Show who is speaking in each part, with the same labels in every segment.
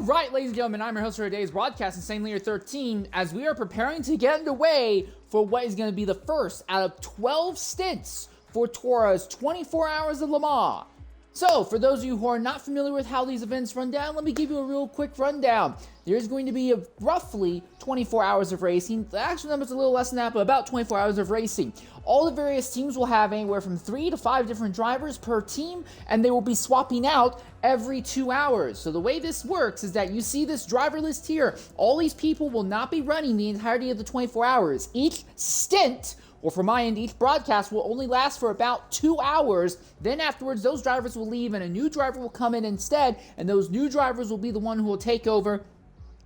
Speaker 1: Alright, ladies and gentlemen, I'm your host for today's broadcast, Insane Leader 13, as we are preparing to get underway for what is going to be the first out of 12 stints for TORA's 24 Hours of LeMans. So, for those of you who are not familiar with how these events run down, let me give you a real quick rundown. There's going to be roughly 24 hours of racing. The actual number's a little less than that, but about 24 hours of racing. All the various teams will have anywhere from 3 to 5 different drivers per team, and they will be swapping out every 2 hours. So the way this works is that you see this driver list here. All these people will not be running the entirety of the 24 hours. Each stint, or for my end, each broadcast will only last for about 2 hours. Then afterwards, those drivers will leave and a new driver will come in instead, and those new drivers will be the one who will take over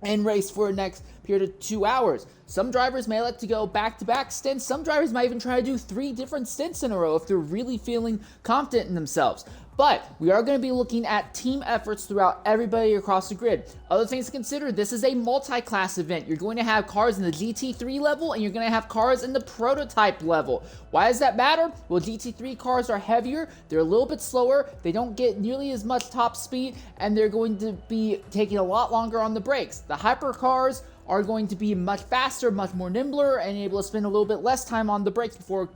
Speaker 1: and race for the next period of 2 hours. Some drivers may like to go back-to-back stints. Some drivers might even try to do 3 different stints in a row if they're really feeling confident in themselves. But we are going to be looking at team efforts throughout everybody across the grid. Other things to consider, this is a multi-class event. You're going to have cars in the GT3 level and you're going to have cars in the prototype level. Why does that matter? Well, GT3 cars are heavier, they're a little bit slower, they don't get nearly as much top speed, and they're going to be taking a lot longer on the brakes. The hypercars are going to be much faster, much more nimbler, and able to spend a little bit less time on the brakes before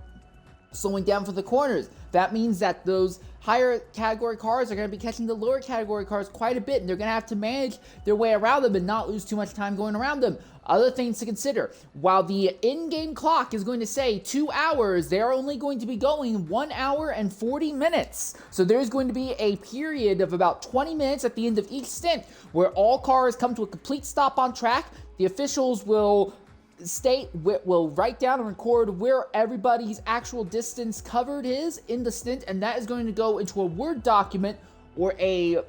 Speaker 1: slowing down for the corners. That means that those higher category cars are going to be catching the lower category cars quite a bit, and they're going to have to manage their way around them and not lose too much time going around them. Other things to consider, while the in-game clock is going to say 2 hours, they're only going to be going 1 hour and 40 minutes. So there's going to be a period of about 20 minutes at the end of each stint where all cars come to a complete stop on track. The officials will write down and record where everybody's actual distance covered is in the stint, and that is going to go into a Word document or a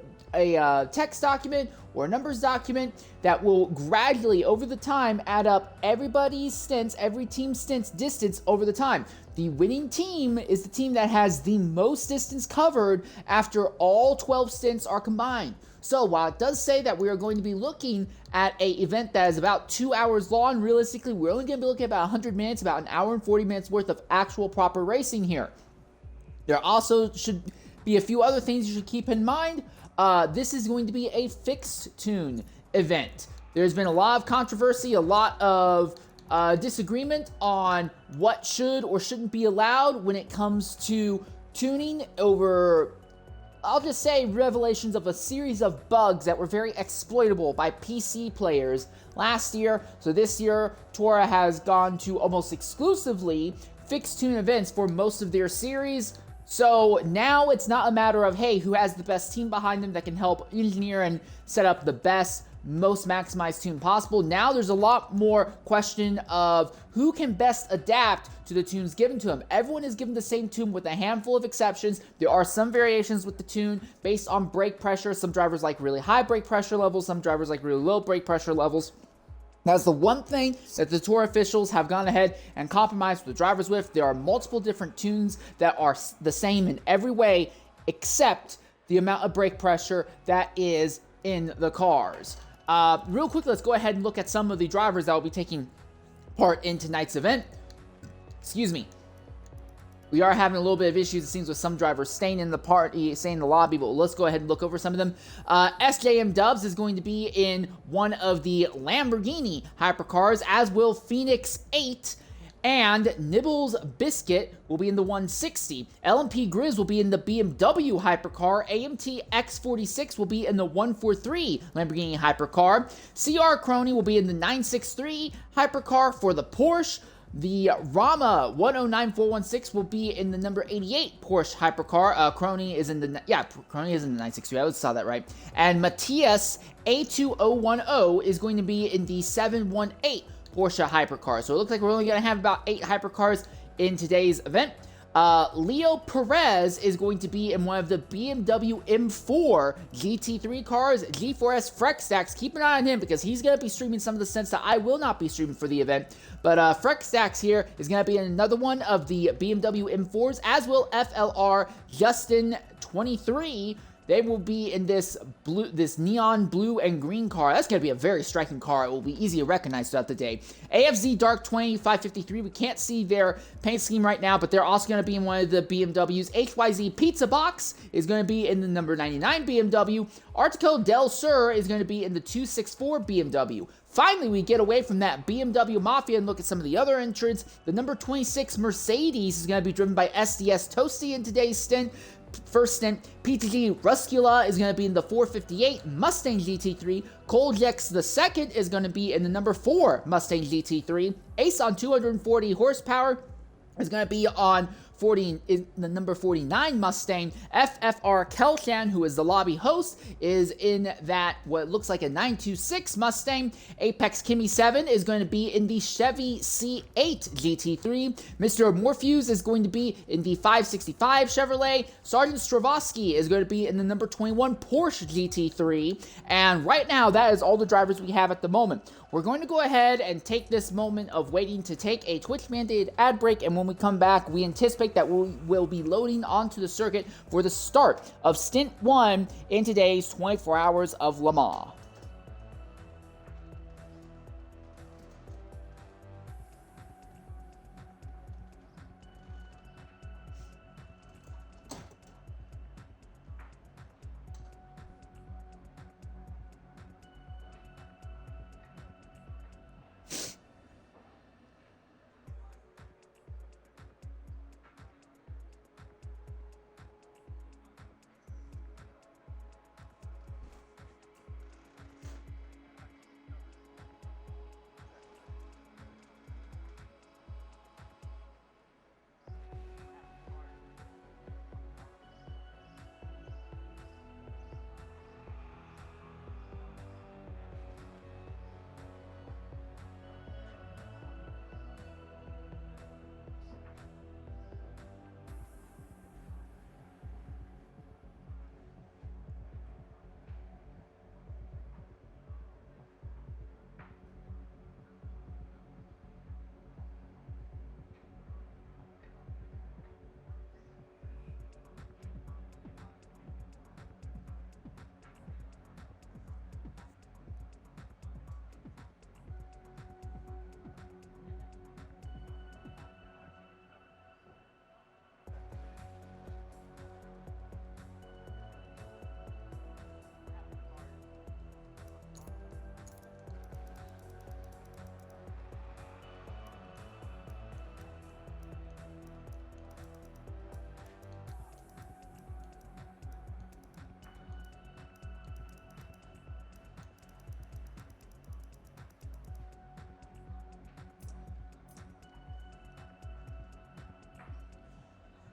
Speaker 1: text document or a numbers document that will gradually over the time add up everybody's stints, every team's stints distance over the time. The winning team is the team that has the most distance covered after all 12 stints are combined. So while it does say that we are going to be looking at an event that is about 2 hours long, realistically we're only going to be looking at about 100 minutes, about 1 hour and 40 minutes worth of actual proper racing here. There also should be a few other things you should keep in mind. This is going to be a fixed tune event. There's been a lot of controversy, a lot of disagreement on what should or shouldn't be allowed when it comes to tuning over, I'll just say, revelations of a series of bugs that were very exploitable by PC players last year. So this year, TORA has gone to almost exclusively fixed tune events for most of their series. So now it's not a matter of, hey, who has the best team behind them that can help engineer and set up the best, most maximized tune possible. Now there's a lot more question of who can best adapt to the tunes given to them. Everyone is given the same tune with a handful of exceptions. There are some variations with the tune based on brake pressure. Some drivers like really high brake pressure levels. Some drivers like really low brake pressure levels. That's the one thing that the TORA officials have gone ahead and compromised with the drivers with. There are multiple different tunes that are the same in every way except the amount of brake pressure that is in the cars. Real quick, let's go ahead and look at some of the drivers that will be taking part in tonight's event. Excuse me. We are having a little bit of issues, it seems, with some drivers staying in the party, staying in the lobby, but let's go ahead and look over some of them. SJM Dubs is going to be in one of the Lamborghini hypercars, as will Phoenix 8, and Nibbles Biscuit will be in the 160. LMP Grizz will be in the BMW hypercar. AMT X46 will be in the 143 Lamborghini hypercar. CR Crony will be in the 963 hypercar for the Porsche. The Rama 109416 will be in the number 88 Porsche hypercar. Crony is in the 963. I saw that right. And Matthias A2010 is going to be in the 718 Porsche hypercar. So it looks like we're only going to have about 8 hypercars in today's event. Leo Perez is going to be in one of the BMW M4 GT3 cars, G4S Frex Stacks. Keep an eye on him because he's going to be streaming some of the stints that I will not be streaming for the event. But Frex Stacks here is going to be in another one of the BMW M4s, as will FLR Justin 23 They will be in this neon blue and green car. That's going to be a very striking car. It will be easy to recognize throughout the day. AFZ Dark 2553, we can't see their paint scheme right now, but they're also going to be in one of the BMWs. HYZ Pizza Box is going to be in the number 99 BMW. Artico Del Sur is going to be in the 264 BMW. Finally, we get away from that BMW Mafia and look at some of the other entrants. The number 26 Mercedes is going to be driven by SDS Toasty in today's stint. First stint, PTG Ruscula is going to be in the 458 Mustang GT3. Koljex the second is going to be in the number 4 Mustang GT3. Ace on 240 horsepower is going to be on the number 49 Mustang. FFR Kelshan, who is the lobby host, is in that what looks like a 926 Mustang. Apex Kimmy 7 is going to be in the Chevy C8 GT3. Mr. Morpheus is going to be in the 565 Chevrolet. Sergeant Stravosky is going to be in the number 21 Porsche GT3. And right now, that is all the drivers we have at the moment. We're going to go ahead and take this moment of waiting to take a Twitch-mandated ad break, and when we come back, we anticipate that we'll be loading onto the circuit for the start of Stint 1 in today's 24 Hours of Le Mans.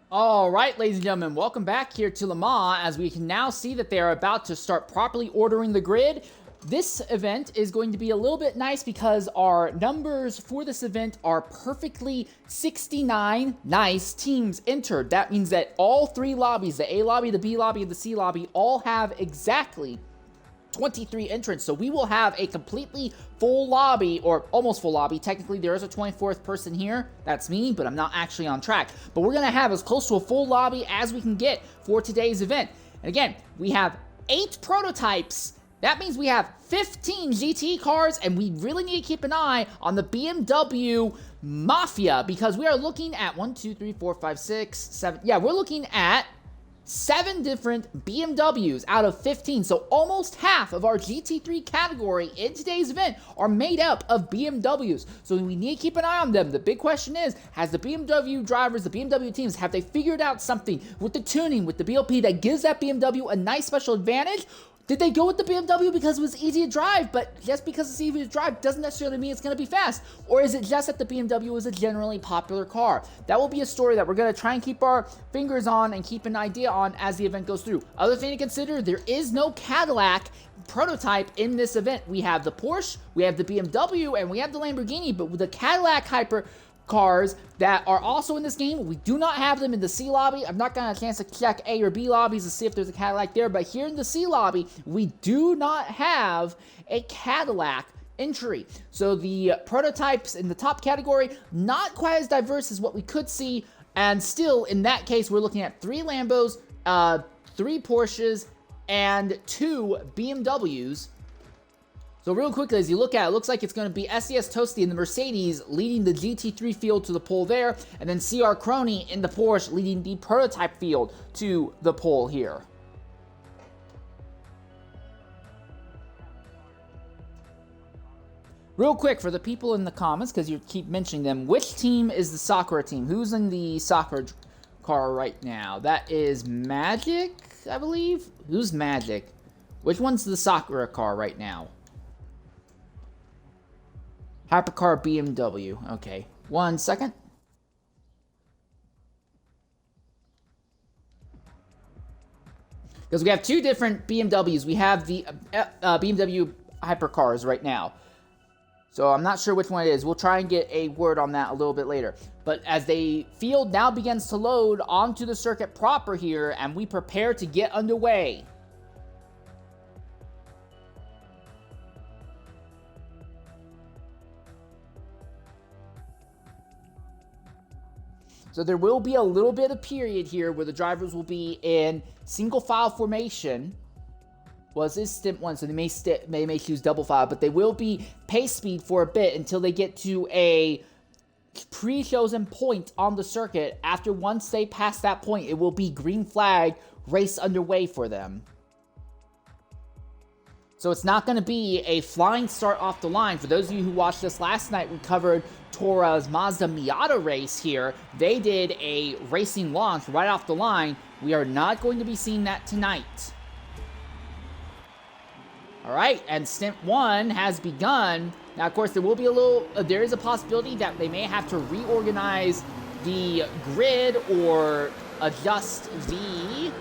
Speaker 1: All right, ladies and gentlemen, welcome back here to Le Mans, as we can now see that they are about to start properly ordering the grid. This event is going to be a little bit nice because our numbers for this event are perfectly 69 nice teams entered. That means that all three lobbies, the A lobby, the B lobby, and the C lobby, all have exactly 23 entrants. So we will have a completely full lobby, or almost full lobby. Technically, there is a 24th person here. That's me, but I'm not actually on track. But we're going to have as close to a full lobby as we can get for today's event. And again, we have 8 prototypes. That means we have 15 GT cars, and we really need to keep an eye on the BMW Mafia, because we are looking at 1, 2, 3, 4, 5, 6, 7. Yeah, we're looking at 7 different BMWs out of 15. So almost half of our GT3 category in today's event are made up of BMWs. So we need to keep an eye on them. The big question is, has the BMW drivers, the BMW teams, have they figured out something with the tuning, with the BLP that gives that BMW a nice special advantage? Did they go with the BMW because it was easy to drive, but just because it's easy to drive doesn't necessarily mean it's going to be fast? Or is it just that the BMW is a generally popular car? That will be a story that we're going to try and keep our fingers on and keep an idea on as the event goes through. Other thing to consider, there is no Cadillac prototype in this event. We have the Porsche, we have the BMW, and we have the Lamborghini, but with the Cadillac hyper cars that are also in this game, we do not have them in the C lobby. I've not gotten a chance to check A or B lobbies to see if there's a Cadillac there, but here in the C lobby, we do not have a Cadillac entry. So the prototypes in the top category, not quite as diverse as what we could see, and still, in that case, we're looking at 3 Lambos, 3 Porsches, and 2 BMWs. So real quickly, as you look at it, it looks like it's going to be SDS Toasty in the Mercedes leading the GT3 field to the pole there, and then CR Crony in the Porsche leading the prototype field to the pole here. Real quick, for the people in the comments, because you keep mentioning them, which team is the Sakura team? Who's in the Sakura car right now? That is Magic, I believe? Who's Magic? Which one's the Sakura car right now? Hypercar BMW. Okay. 1 second. Because we have 2 different BMWs. We have the BMW hypercars right now. So I'm not sure which one it is. We'll try and get a word on that a little bit later. But as the field now begins to load onto the circuit proper here, and we prepare to get underway. So there will be a little bit of period here where the drivers will be in single file formation. Well, this is stint 1, so they may choose double file, but they will be pace speed for a bit until they get to a pre-chosen point on the circuit. After once they pass that point, it will be green flag, race underway for them. So it's not going to be a flying start off the line. For those of you who watched us last night, we covered TORA's Mazda Miata race here. They did a racing launch right off the line. We are not going to be seeing that tonight. All right, and stint 1 has begun. Now, of course, there is a possibility that they may have to reorganize the grid or adjust the...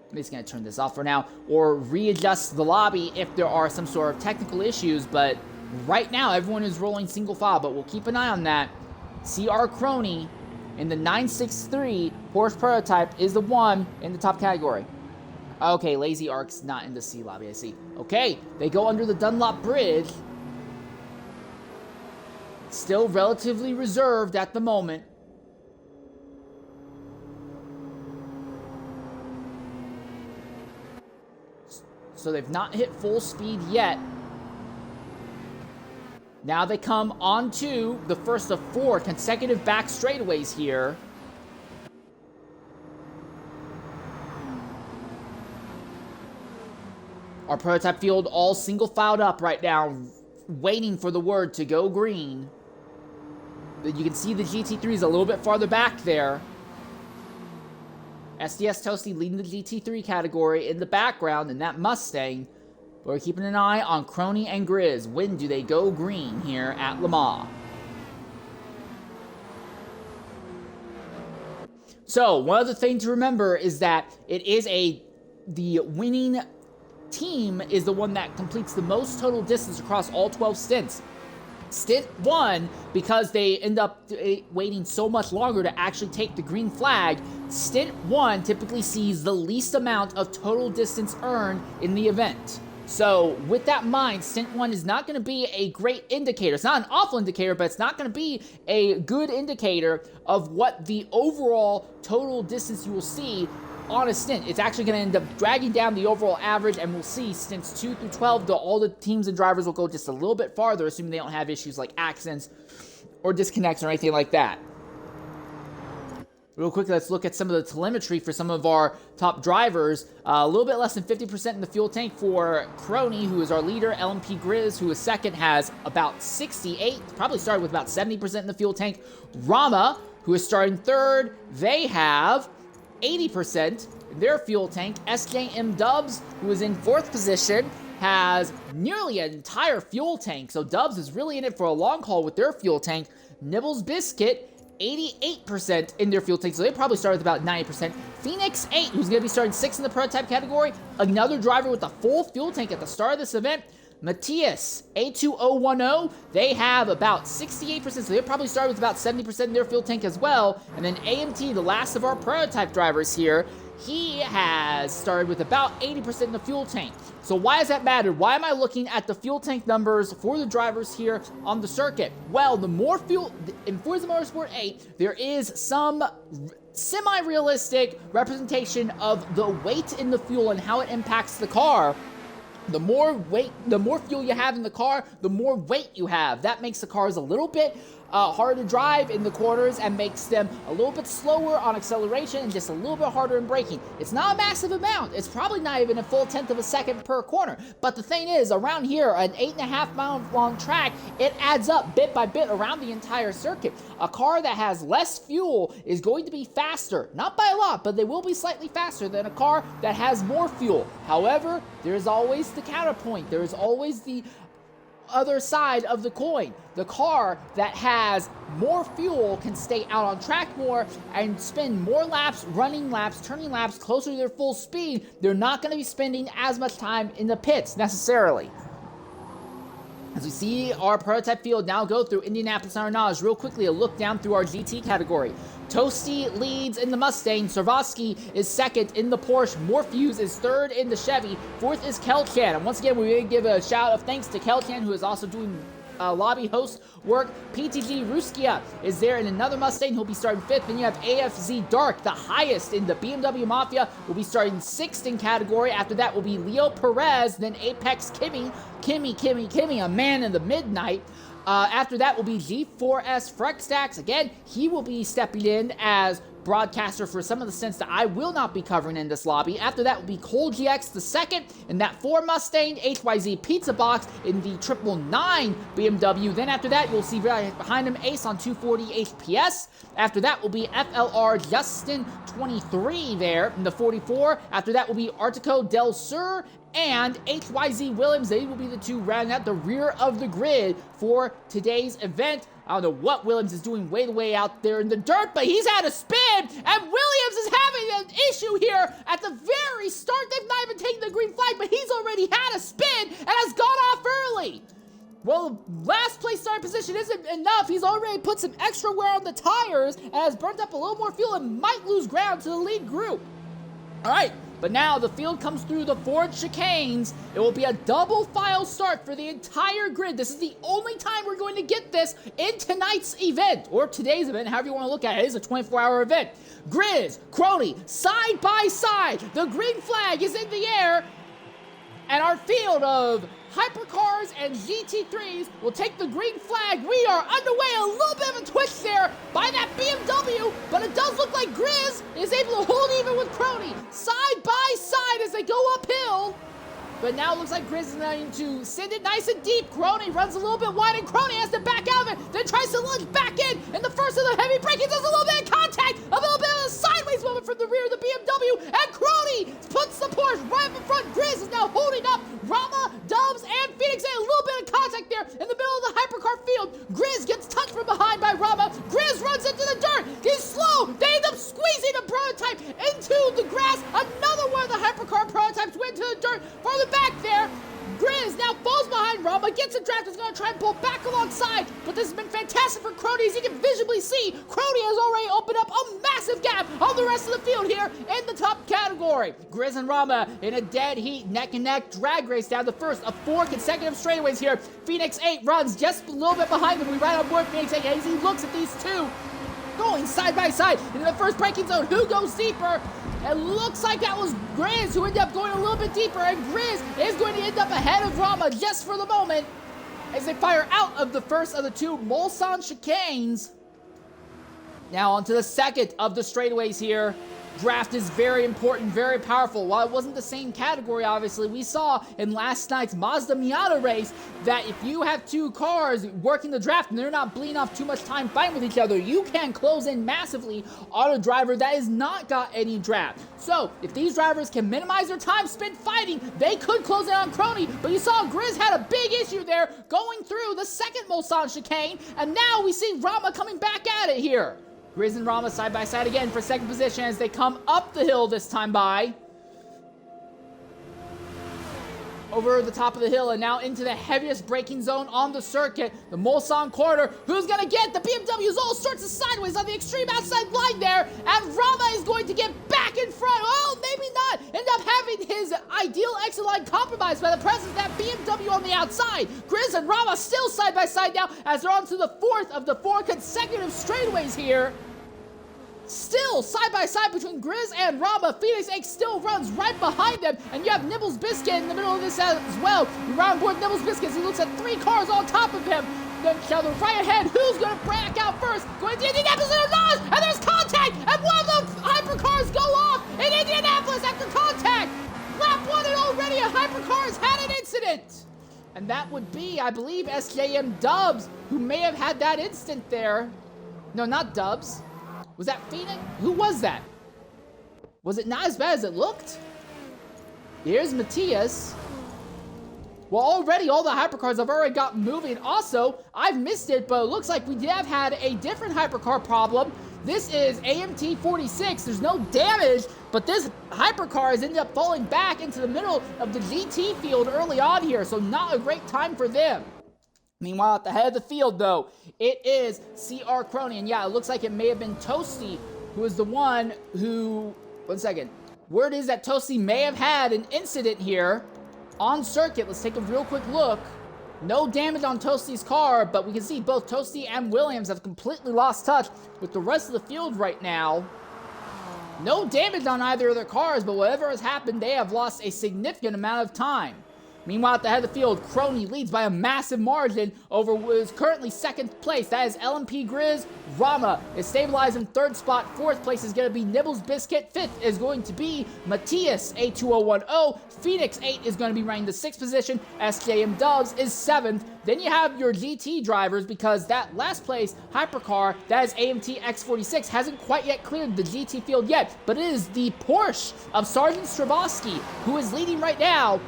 Speaker 1: I'm just going to turn this off for now, or readjust the lobby if there are some sort of technical issues, but right now everyone is rolling single file, but we'll keep an eye on that. CR Crony in the 963 Porsche prototype is the one in the top category. Okay, Lazy Ark's not in the C lobby, I see. Okay, they go under the Dunlop Bridge. Still relatively reserved at the moment. So they've not hit full speed yet. Now they come onto the first of 4 consecutive back straightaways here. Our prototype field all single filed up right now, waiting for the word to go green. You can see the GT3 is a little bit farther back there. SDS Toasty leading the GT3 category in the background in that Mustang. But we're keeping an eye on Crony and Grizz. When do they go green here at Le Mans? So, one other thing to remember is that it is the winning team is the one that completes the most total distance across all 12 stints. Stint 1, because they end up waiting so much longer to actually take the green flag, Stint 1 typically sees the least amount of total distance earned in the event. So, with that in mind, Stint 1 is not going to be a great indicator. It's not an awful indicator, but it's not going to be a good indicator of what the overall total distance you will see on a stint. It's actually going to end up dragging down the overall average, and we'll see stints 2 through 12, all the teams and drivers will go just a little bit farther, assuming they don't have issues like accidents or disconnects or anything like that. Real quick, let's look at some of the telemetry for some of our top drivers. A little bit less than 50% in the fuel tank for Crony, who is our leader. LMP Grizz, who is second, has about 68, probably started with about 70% in the fuel tank. Rama, who is starting third, they have 80% in their fuel tank. SJM Dubs, who is in 4th position, has nearly an entire fuel tank. So Dubs is really in it for a long haul with their fuel tank. Nibbles Biscuit, 88% in their fuel tank, so they probably start with about 90%. Phoenix 8, who's going to be starting 6th in the prototype category, another driver with a full fuel tank at the start of this event. Matthias, A2010, they have about 68%, so they probably start with about 70% in their fuel tank as well. And then AMT, the last of our prototype drivers here, he has started with about 80% in the fuel tank. So why does that matter? Why am I looking at the fuel tank numbers for the drivers here on the circuit? Well, the more fuel, in Forza Motorsport 8, there is some semi-realistic representation of the weight in the fuel and how it impacts the car. The more fuel you have in the car, the more weight you have. That makes the cars a little bit harder to drive in the corners and makes them a little bit slower on acceleration and just a little bit harder in braking. It's not a massive amount. It's probably not even a full tenth of a second per corner. But the thing is, around here, an 8.5 mile long track, it adds up bit by bit around the entire circuit. A car that has less fuel is going to be faster. Not by a lot, but they will be slightly faster than a car that has more fuel. However, there's always the counterpoint. There is always the other side of the coin. The car that has more fuel can stay out on track more and spend more laps, running laps, turning laps closer to their full speed. They're not going to be spending as much time in the pits necessarily. As we see our prototype field now go through Indianapolis and Arnage, real quickly a look down through our GT category. Toasty leads in the Mustang, Servosky is second in the Porsche, Morpheus is third in the Chevy, fourth is Kelchan. And once again, we will give a shout of thanks to Kelchan, who is also doing lobby host work. PTG Ruskia is there in another Mustang. He'll be starting fifth. Then you have AFZ Dark, the highest in the BMW Mafia, will be starting sixth in category. After that will be Leo Perez, then Apex Kimmy, a man in the midnight. After that will be G4S Frextax. Again, he will be stepping in as broadcaster for some of the stints that I will not be covering in this lobby. After that will be Cole GX the second in that 4 Mustang, HYZ Pizza Box in the 999 BMW. Then after that, you'll see right behind him Ace on 240 HPS. After that will be FLR Justin 23 there in the 44. After that will be Artico Del Sur and HYZ Williams. They will be the two rounding out the rear of the grid for today's event. I don't know what Williams is doing way out there in the dirt, but he's had a spin, and Williams is having an issue here at the very start. They've not even taken the green flag, but he's already had a spin and has gone off early. Well, last place starting position isn't enough. He's already put some extra wear on the tires and has burnt up a little more fuel and might lose ground to the lead group. All right. But now the field comes through the Ford chicanes. It will be a double file start for the entire grid. This is the only time we're going to get this in tonight's event, or today's event, however you want to look at it. It is a 24-hour event. Grizz, Crony, side by side. The green flag is in the air, and our field of hypercars and GT3s will take the green flag. We are underway. A little bit of a twist there by that BMW, but it does look like Grizz is able to hold even with Crony. Side by side as they go uphill. But now it looks like Grizz is going to send it nice and deep. Crony runs a little bit wide, and Crony has to back out of it. Then tries to lunge back in the first of the heavy braking. Does a little bit of contact, a little bit of a sideways movement from the rear of the BMW, and Crony puts the Porsche right up in front. Grizz is now holding up Rama, Dubs, and Phoenix. And a little bit of contact there in the middle of the hypercar field. Grizz gets touched from behind by Rama. Grizz runs into the dirt. He's slow. They end up squeezing the prototype into the grass. Another one of the hypercar prototypes went to the dirt for the back there. Grizz now falls behind Rama, gets a draft, is going to try and pull back alongside, but this has been fantastic for Crony. As you can visibly see, Crony has already opened up a massive gap on the rest of the field here in the top category. Grizz and Rama in a dead heat, neck and neck drag race down the first of 4 consecutive straightaways here. Phoenix 8 runs just a little bit behind him. We ride on board Phoenix 8 as he looks at these two going side by side into the first braking zone. Who goes deeper? It looks like that was Grizz who ended up going a little bit deeper, and Grizz is going to end up ahead of Rama just for the moment as they fire out of the first of the 2 Mulsanne chicanes. Now onto the second of the straightaways here. Draft is very important, very powerful. While it wasn't the same category, obviously, we saw in last night's Mazda Miata race that if you have 2 cars working the draft and they're not bleeding off too much time fighting with each other, you can close in massively on a driver that has not got any draft. So, if these drivers can minimize their time spent fighting, they could close in on Crony, but you saw Grizz had a big issue there going through the second Mulsanne chicane, and now we see Rama coming back at it here. Grizz and Rama side by side again for second position as they come up the hill this time by. Over the top of the hill and now into the heaviest braking zone on the circuit, the Mulsanne corner. Who's going to get? The BMW's all sorts of sideways on the extreme outside line there, and Rama is going to get back in front. Oh, maybe not. End up having his ideal exit line compromised by the presence of that BMW on the outside. Grizz and Rama still side by side now as they're on to the fourth of the 4 consecutive straightaways here. Still side by side between Grizz and Rama. Phoenix 8 still runs right behind them, and you have Nibbles Biscuit in the middle of this as well. You're on board Nibbles Biscuit. He looks at 3 cars on top of him. Then Sheldon right ahead. Who's going to break out first? Going to Indianapolis or not? And there's contact, and one of the hypercars go off in Indianapolis after contact. Lap 1 and already a hypercar has had an incident. And that would be, I believe, SJM Dubs, who may have had that instant there. No, not Dubs. Was that Phoenix? Who was that? Was it not as bad as it looked? Here's Matthias. Well, already all the hypercars have already got moving. Also, I've missed it, but it looks like we have had a different hypercar problem. This is AMT 46. There's no damage, but this hypercar has ended up falling back into the middle of the GT field early on here, so not a great time for them. Meanwhile, at the head of the field, though, it is CR Crony. And yeah, it looks like it may have been Toasty who is the one who... One second. Word is that Toasty may have had an incident here on circuit. Let's take a real quick look. No damage on Toasty's car, but we can see both Toasty and Williams have completely lost touch with the rest of the field right now. No damage on either of their cars, but whatever has happened, they have lost a significant amount of time. Meanwhile, at the head of the field, Crony leads by a massive margin over what is currently second place. That is LMP Grizz. Rama is stabilized in third spot. Fourth place is going to be Nibbles Biscuit. Fifth is going to be Matthias, A2010. Phoenix 8 is going to be running the sixth position. SJM Dubs is seventh. Then you have your GT drivers, because that last place hypercar, that is AMT X46, hasn't quite yet cleared the GT field yet, but it is the Porsche of Sergeant Stravosky who is leading right now.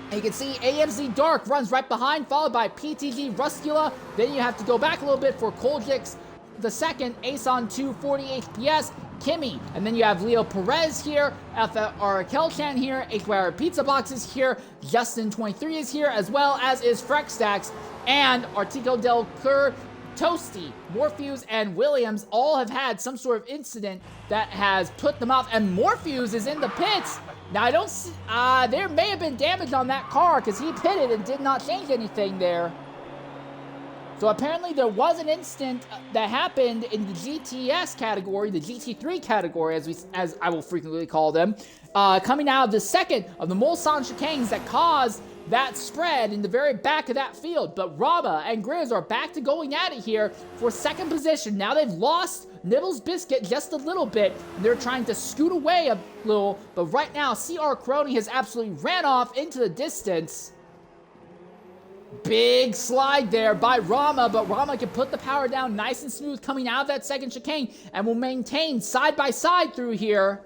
Speaker 1: And you can see AMZ Dark runs right behind, followed by PTG Ruscula. Then you have to go back a little bit for Koljix the second, Ace on 240 HPS, Kimmy. And then you have Leo Perez here, FR Kelchan here, HYR Pizza Box is here, Justin 23 is here, as well as is Frextax and Artico Del Cur. Toasty, Morpheus, and Williams all have had some sort of incident that has put them off, and Morpheus is in the pits. Now, I don't see, there may have been damage on that car because he pitted and did not change anything there. So apparently there was an incident that happened in the GTS category, the GT3 category, as I will frequently call them, coming out of the second of the Mulsanne chicanes that caused that spread in the very back of that field. But Rama and Grizz are back to going at it here for second position. Now they've lost Nibbles Biscuit just a little bit, and they're trying to scoot away a little, but right now CR Crony has absolutely ran off into the distance. Big slide there by Rama, but Rama can put the power down nice and smooth coming out of that second chicane, and will maintain side by side through here.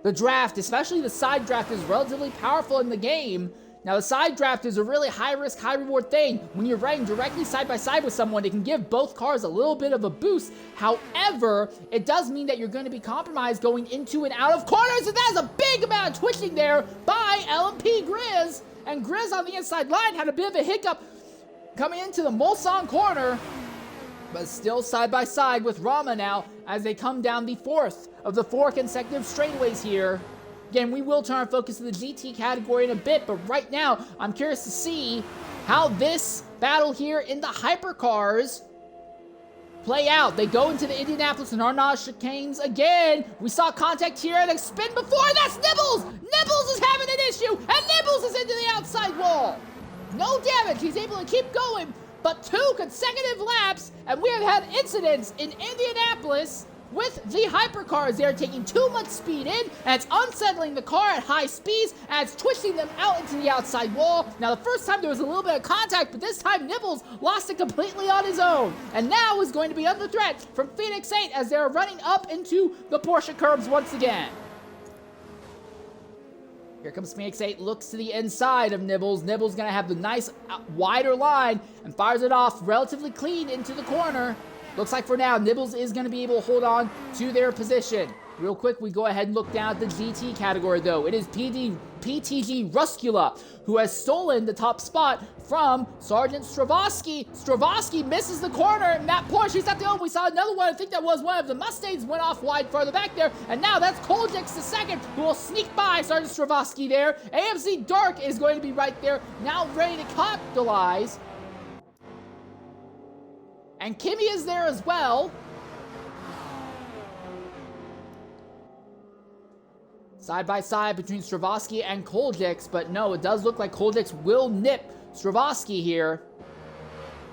Speaker 1: The draft, especially the side draft, is relatively powerful in the game. Now, the side draft is a really high-risk, high-reward thing. When you're riding directly side-by-side with someone, it can give both cars a little bit of a boost. However, it does mean that you're going to be compromised going into and out of corners, and that is a big amount of twitching there by LMP Grizz. And Grizz on the inside line had a bit of a hiccup coming into the Mulsanne corner, but still side-by-side with Rama now as they come down the fourth of the 4 consecutive straightaways here. Again, we will turn our focus to the GT category in a bit, but right now, I'm curious to see how this battle here in the hypercars play out. They go into the Indianapolis and Arnage chicanes again. We saw contact here and a spin before. That's Nibbles! Nibbles is having an issue, and Nibbles is into the outside wall. No damage. He's able to keep going, but 2 consecutive laps, and we have had incidents in Indianapolis with the hypercars. They're taking too much speed in, and it's unsettling the car at high speeds, and it's twisting them out into the outside wall. Now, the first time there was a little bit of contact, but this time Nibbles lost it completely on his own, and now is going to be under threat from Phoenix 8 as they're running up into the Porsche curbs once again. Here comes Phoenix 8, looks to the inside of Nibbles. Nibbles gonna have the nice wider line and fires it off relatively clean into the corner. Looks like for now, Nibbles is going to be able to hold on to their position. Real quick, we go ahead and look down at the GT category, though. It is PTG Ruscula who has stolen the top spot from Sergeant Stravosky. Stravosky misses the corner, and Matt Porsche, he's not the only one. We saw another one. I think that was one of the Mustangs, went off wide farther back there, and now that's Koljix the second, who will sneak by Sergeant Stravosky there. AMC Dark is going to be right there, now ready to capitalize. And Kimmy is there as well. Side by side between Stravosky and Koldix, but no, it does look like Koldix will nip Stravosky here.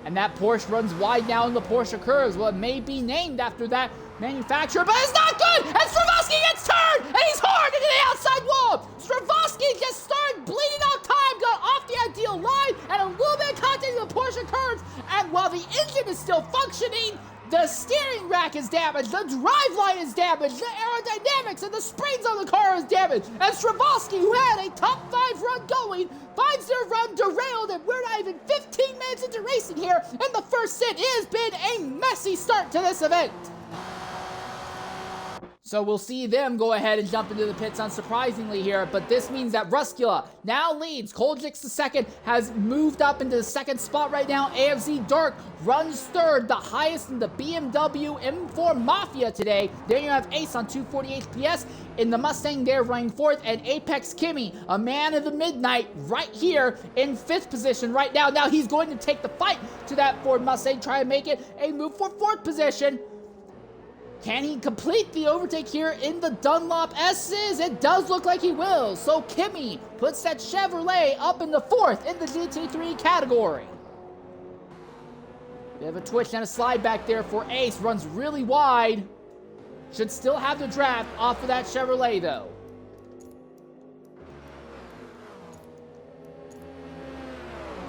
Speaker 1: And that Porsche runs wide now in the Porsche curves. Well, it may be named after that manufacturer, but it's not good! And Stravosky gets turned! And he's hard into the outside wall! Stravosky just started bleeding out time, got off the ideal line, and a little bit of contact in the Porsche curves. And while the engine is still functioning, the steering rack is damaged, the driveline is damaged, the aerodynamics and the springs on the car is damaged. And Stravosky, who had a top 5 run going, finds their run derailed, and we're not even 15 minutes into racing here. And the first stint has been a messy start to this event. So we'll see them go ahead and jump into the pits, unsurprisingly here, but this means that Ruskula now leads. Koldix the second has moved up into the second spot right now. AFZ Dark runs third, the highest in the BMW M4 Mafia today. There you have Ace on 240 PS. In the Mustang, they're running fourth, and Apex Kimmy, a man of the midnight, right here in 5th position right now. Now he's going to take the fight to that Ford Mustang, try and make it a move for 4th position. Can he complete the overtake here in the Dunlop S's? It does look like he will. So Kimmy puts that Chevrolet up in the 4th in the GT3 category. Bit of a twitch and a slide back there for Ace. Runs really wide. Should still have the draft off of that Chevrolet though.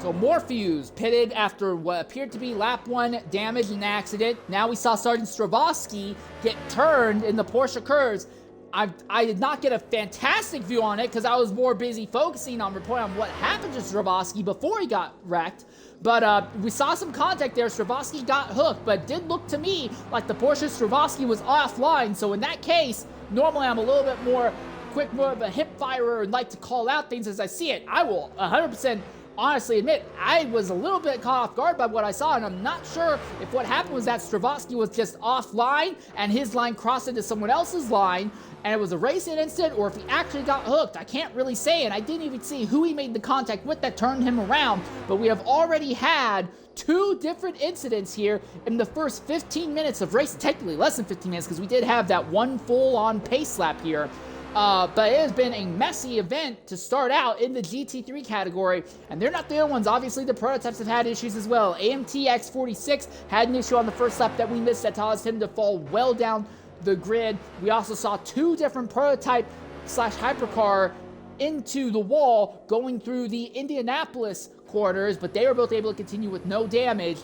Speaker 1: So Morpheus pitted after what appeared to be lap 1 damage and accident. Now we saw Sergeant Stravosky get turned in the Porsche curves. I did not get a fantastic view on it because I was more busy focusing on reporting on what happened to Stravosky before he got wrecked. But we saw some contact there. Stravosky got hooked, but it did look to me like the Porsche Stravosky was offline. So in that case, normally I'm a little bit more quick, more of a hip firer and like to call out things as I see it. I will 100% honestly admit, I was a little bit caught off guard by what I saw, and I'm not sure if what happened was that Stravosky was just offline and his line crossed into someone else's line and it was a racing incident, or if he actually got hooked. I can't really say, and I didn't even see who he made the contact with that turned him around, but we have already had 2 different incidents here in the first 15 minutes of racing, technically less than 15 minutes because we did have that one full-on pace lap here. But it has been a messy event to start out in the GT3 category, and they're not the only ones. Obviously, the prototypes have had issues as well. AMT X46 had an issue on the first lap that we missed that caused him to fall well down the grid. We also saw 2 different prototype / hypercar into the wall going through the Indianapolis corners, but they were both able to continue with no damage.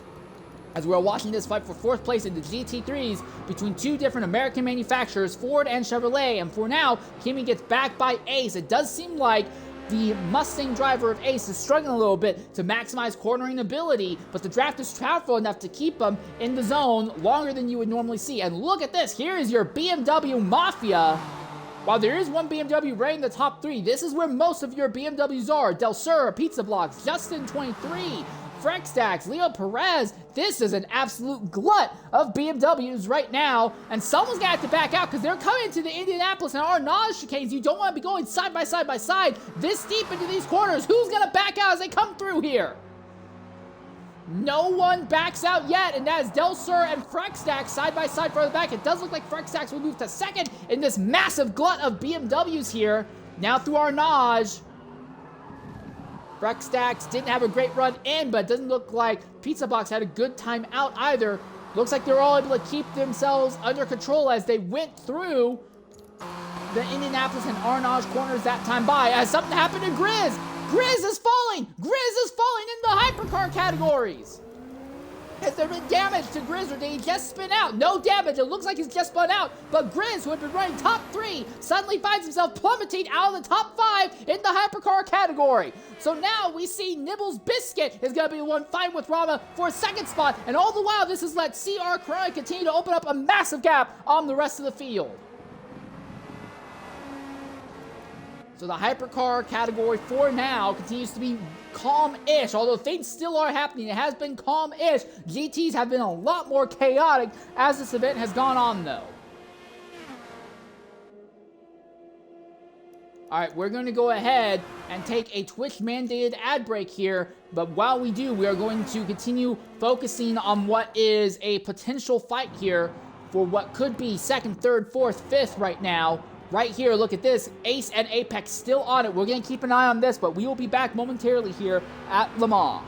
Speaker 1: As we're watching this fight for 4th place in the GT3s between 2 different American manufacturers, Ford and Chevrolet. And for now, Kimmy gets backed by Ace. It does seem like the Mustang driver of Ace is struggling a little bit to maximize cornering ability, but the draft is powerful enough to keep him in the zone longer than you would normally see. And look at this. Here is your BMW Mafia. While there is one BMW right in the top 3, this is where most of your BMWs are. Del Sur, Pizza Blocks, Justin 23, Frextax, Leo Perez. This is an absolute glut of BMWs right now, and someone's gonna have to back out because they're coming into the Indianapolis and Arnage chicanes. You don't want to be going side by side by side this deep into these corners. Who's gonna back out as they come through here? No one backs out yet, and that is Del Sur and Frextax side by side further back. It does look like Frextax will move to second in this massive glut of BMWs here. Now through Arnage. Frextax didn't have a great run in, but it doesn't look like Pizza Box had a good time out either. Looks like they're all able to keep themselves under control as they went through the Indianapolis and Arnage corners that time by. As something happened to Grizz. Grizz is falling! Grizz is falling in the hypercar categories! Has there been damage to Grizz, or did he just spin out? No damage, it looks like he's just spun out, but Grizz, who had been running top 3, suddenly finds himself plummeting out of the top 5 in the hypercar category. So now we see Nibbles Biscuit is going to be the one fighting with Rama for a second spot, and all the while this has let CR Corona continue to open up a massive gap on the rest of the field. So the hypercar category for now continues to be calm-ish, although things still are happening. It has been calm-ish. GTs have been a lot more chaotic as this event has gone on, though. All right, we're going to go ahead and take a Twitch-mandated ad break here, but while we do, we are going to continue focusing on what is a potential fight here for what could be 2nd, 3rd, 4th, 5th right now right here, look at this. Ace and Apex still on it. We're going to keep an eye on this, but we will be back momentarily here at Le Mans.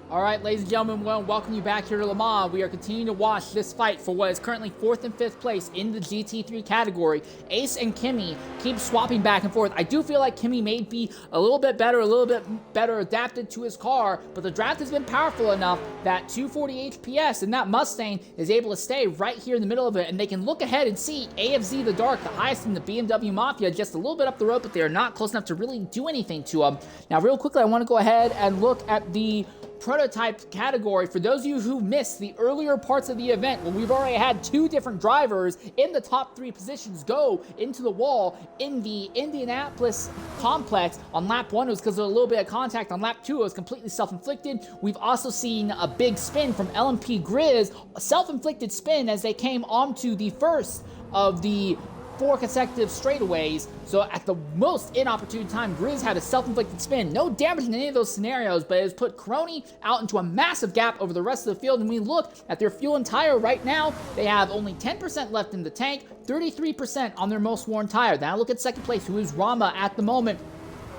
Speaker 1: All right, ladies and gentlemen, we want to welcome you back here to Le Mans. We are continuing to watch this fight for what is currently 4th and 5th place in the GT3 category. Ace and Kimi keep swapping back and forth. I do feel like Kimi may be a little bit better adapted to his car, but the draft has been powerful enough that 240 HPS and that Mustang is able to stay right here in the middle of it, and they can look ahead and see AFZ the Dark, the highest in the BMW Mafia, just a little bit up the road, but they are not close enough to really do anything to them. Now, real quickly, I want to go ahead and look at the prototype category. For those of you who missed the earlier parts of the event, well, we've already had 2 different drivers in the top 3 positions go into the wall in the Indianapolis complex. On lap 1, it was because of a little bit of contact. On lap 2, it was completely self-inflicted. We've also seen a big spin from LMP Grizz, a self-inflicted spin as they came onto the first of the 4 consecutive straightaways. So at the most inopportune time, Grizz had a self-inflicted spin. No damage in any of those scenarios, but it has put Crony out into a massive gap over the rest of the field. And we look at their fuel and tire right now, they have only 10% left in the tank, 33% on their most worn tire. Now look at second place, who is Rama at the moment.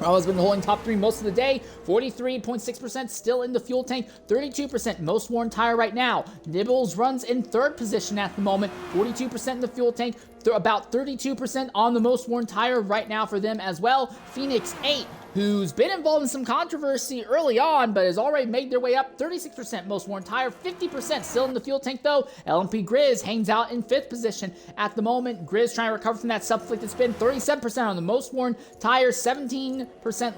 Speaker 1: Rama's been holding top 3 most of the day, 43.6% still in the fuel tank, 32% most worn tire right now. Nibbles runs in 3rd position at the moment, 42% in the fuel tank, about 32% on the most worn tire right now for them as well. Phoenix 8, who's been involved in some controversy early on, but has already made their way up, 36% most worn tire, 50% still in the fuel tank though. LMP Grizz hangs out in 5th position at the moment. Grizz trying to recover from that self-inflicted spin, 37% on the most worn tire, 17%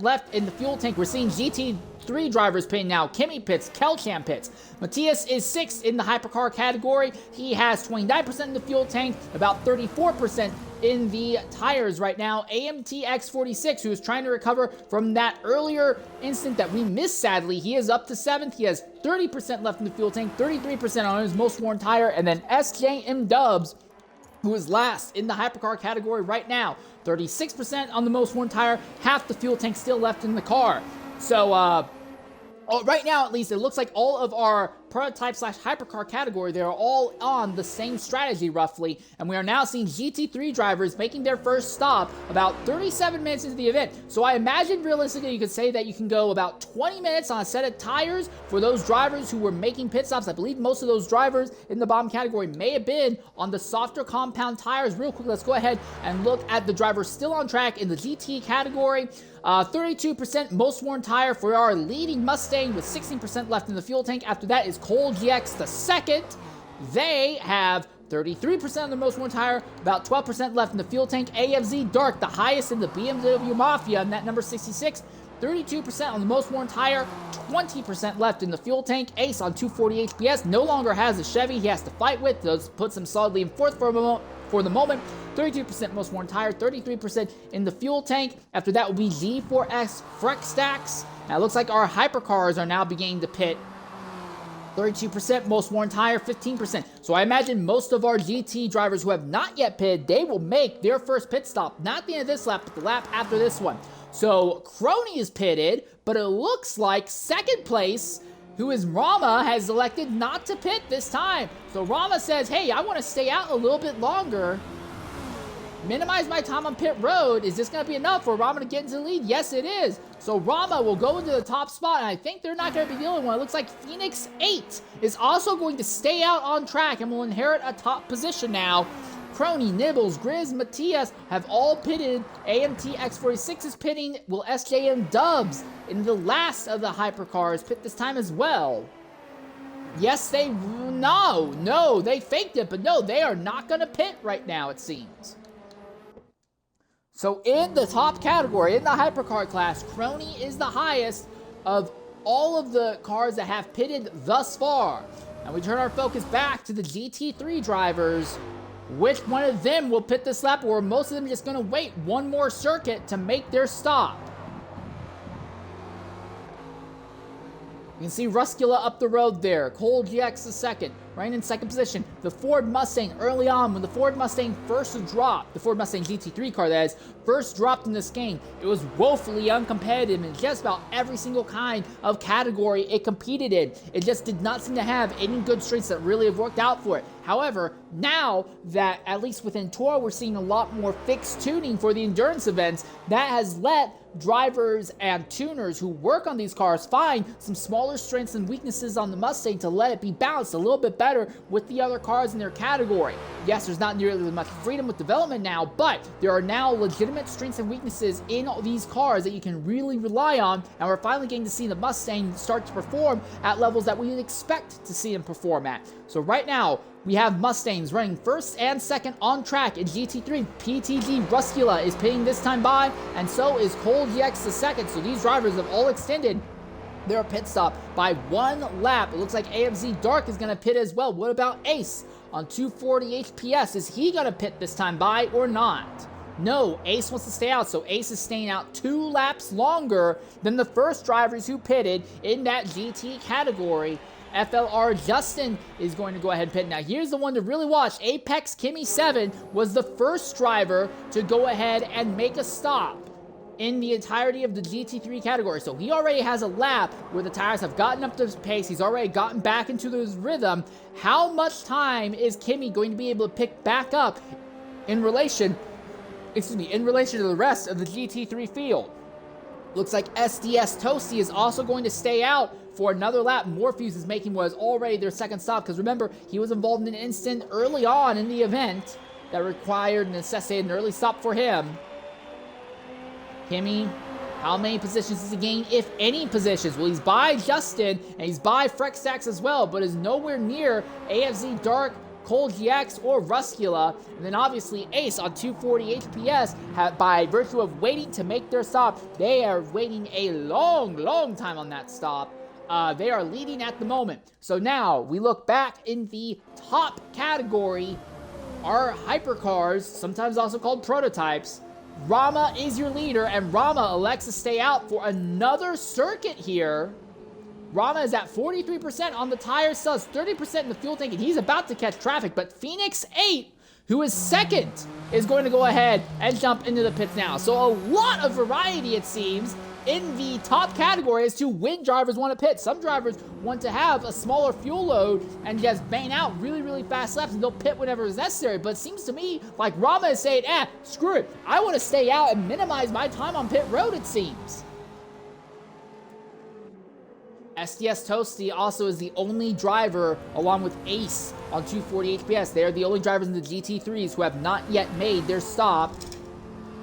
Speaker 1: left in the fuel tank. We're seeing GT3 drivers pitting now. Kimi pits, Kelcham pits. Matthias is 6th in the hypercar category. He has 29% in the fuel tank, about 34% in the tires right now. AMTX46, who is trying to recover from that earlier incident that we missed, sadly, he is up to 7th. He has 30% left in the fuel tank, 33% on his most worn tire. And then SJM Dubs, who is last in the hypercar category right now, 36% on the most worn tire, half the fuel tank still left in the car. So, right now, at least, it looks like all of our prototype / hypercar category, they're all on the same strategy roughly, and we are now seeing GT3 drivers making their first stop about 37 minutes into the event. So I imagine realistically you could say that you can go about 20 minutes on a set of tires for those drivers who were making pit stops. I believe most of those drivers in the bottom category may have been on the softer compound tires. Real quick, let's go ahead and look at the drivers still on track in the GT category. 32% most worn tire for our leading Mustang with 16% left in the fuel tank. After that is Cole GX the second. They have 33% on the most worn tire, about 12% left in the fuel tank. AFZ Dark, the highest in the BMW Mafia, and that number 66. 32% on the most worn tire, 20% left in the fuel tank. Ace on 240 HPS no longer has a Chevy he has to fight with. Those puts him solidly in 4th for the moment. 32% most worn tire, 33% in the fuel tank. After that will be G4S Frex Stacks. Now it looks like our hypercars are now beginning to pit. 32% most worn tire, 15%. So I imagine most of our GT drivers who have not yet pitted, they will make their first pit stop, not the end of this lap, but the lap after this one. So Crony is pitted, but it looks like second place, who is Rama, has elected not to pit this time. So Rama says, hey, I want to stay out a little bit longer, minimize my time on pit road. Is this going to be enough for Rama to get into the lead? Yes, it is. So Rama will go into the top spot, and I think they're not going to be the only one. It looks like Phoenix 8 is also going to stay out on track and will inherit a top position now. Crony, Nibbles, Grizz, Matias have all pitted. AMT X46 is pitting. Will SJM Dubs in the last of the hypercars pit this time as well? Yes, no, they faked it, but no, they are not going to pit right now, it seems. So in the top category, in the hypercar class, Crony is the highest of all of the cars that have pitted thus far. And we turn our focus back to the GT3 drivers. Which one of them will pit this lap, or are most of them just going to wait one more circuit to make their stop? You can see Ruscula up the road there. Cole GX is second, right in second position. The Ford Mustang early on, when the Ford Mustang first dropped, the Ford Mustang GT3 car that is, first dropped in this game, it was woefully uncompetitive in just about every single kind of category it competed in. It just did not seem to have any good strengths that really have worked out for it. However, now that at least within TORA we're seeing a lot more fixed tuning for the endurance events, that has let drivers and tuners who work on these cars find some smaller strengths and weaknesses on the Mustang to let it be balanced a little bit better with the other cars in their category. Yes, there's not nearly as much freedom with development now, but there are now legitimate strengths and weaknesses in these cars that you can really rely on, and we're finally getting to see the Mustang start to perform at levels that we would expect to see them perform at. So right now, we have Mustangs running first and second on track in GT3. PTG Ruscula is pitting this time by, and so is Cole GX the second. So these drivers have all extended their pit stop by one lap. It looks like AMZ Dark is going to pit as well. What about Ace on 240 HPS? Is he going to pit this time by or not? No, Ace wants to stay out, so Ace is staying out 2 laps longer than the first drivers who pitted in that GT category. FLR Justin is going to go ahead and pit. Now, here's the one to really watch. Apex Kimmy 7 was the first driver to go ahead and make a stop in the entirety of the GT3 category. So he already has a lap where the tires have gotten up to pace. He's already gotten back into his rhythm. How much time is Kimmy going to be able to pick back up in relation to the rest of the GT3 field? Looks like SDS Toasty is also going to stay out for another lap. Morpheus is making what is already their second stop, because remember, he was involved in an incident early on in the event that required and necessitated an early stop for him. Kimmy, how many positions does he gain, if any positions? Well, he's by Justin, and he's by Frexax as well, but is nowhere near AFZ Dark, Cole GX, or Ruscula. And then obviously Ace on 240 HPS, by virtue of waiting to make their stop, they are waiting a long time on that stop. They are leading at the moment. So now we look back in the top category, our hypercars, sometimes also called prototypes. Rama is your leader, and Rama elects to stay out for another circuit here. Rama is at 43% on the tires, sells 30% in the fuel tank, and he's about to catch traffic. But Phoenix 8, who is second, is going to go ahead and jump into the pits now. So a lot of variety, it seems, in the top category as to when drivers want to pit. Some drivers want to have a smaller fuel load and just bang out really fast laps, and they'll pit whenever is necessary. But it seems to me like Rama is saying, screw it. I want to stay out and minimize my time on pit road, it seems. SDS Toasty also is the only driver, along with Ace on 240 HPS. They are the only drivers in the GT3s who have not yet made their stop.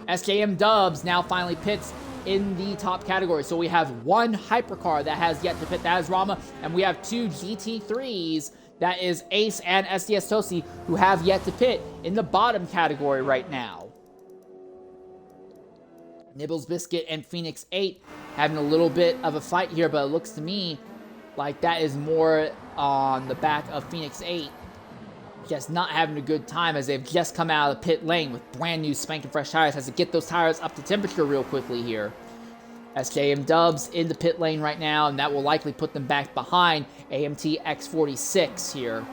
Speaker 1: SJM Dubs now finally pits in the top category. So we have one hypercar that has yet to pit, that is Rama, and we have 2 GT3s, that is Ace and SDS Toasty, who have yet to pit in the bottom category right now. Nibbles Biscuit and Phoenix 8 having a little bit of a fight here, but it looks to me like that is more on the back of Phoenix 8. just not having a good time as they've just come out of the pit lane with brand new spanking fresh tires. Has to get those tires up to temperature real quickly here. SJM Dubs in the pit lane right now, and that will likely put them back behind AMT X46 here.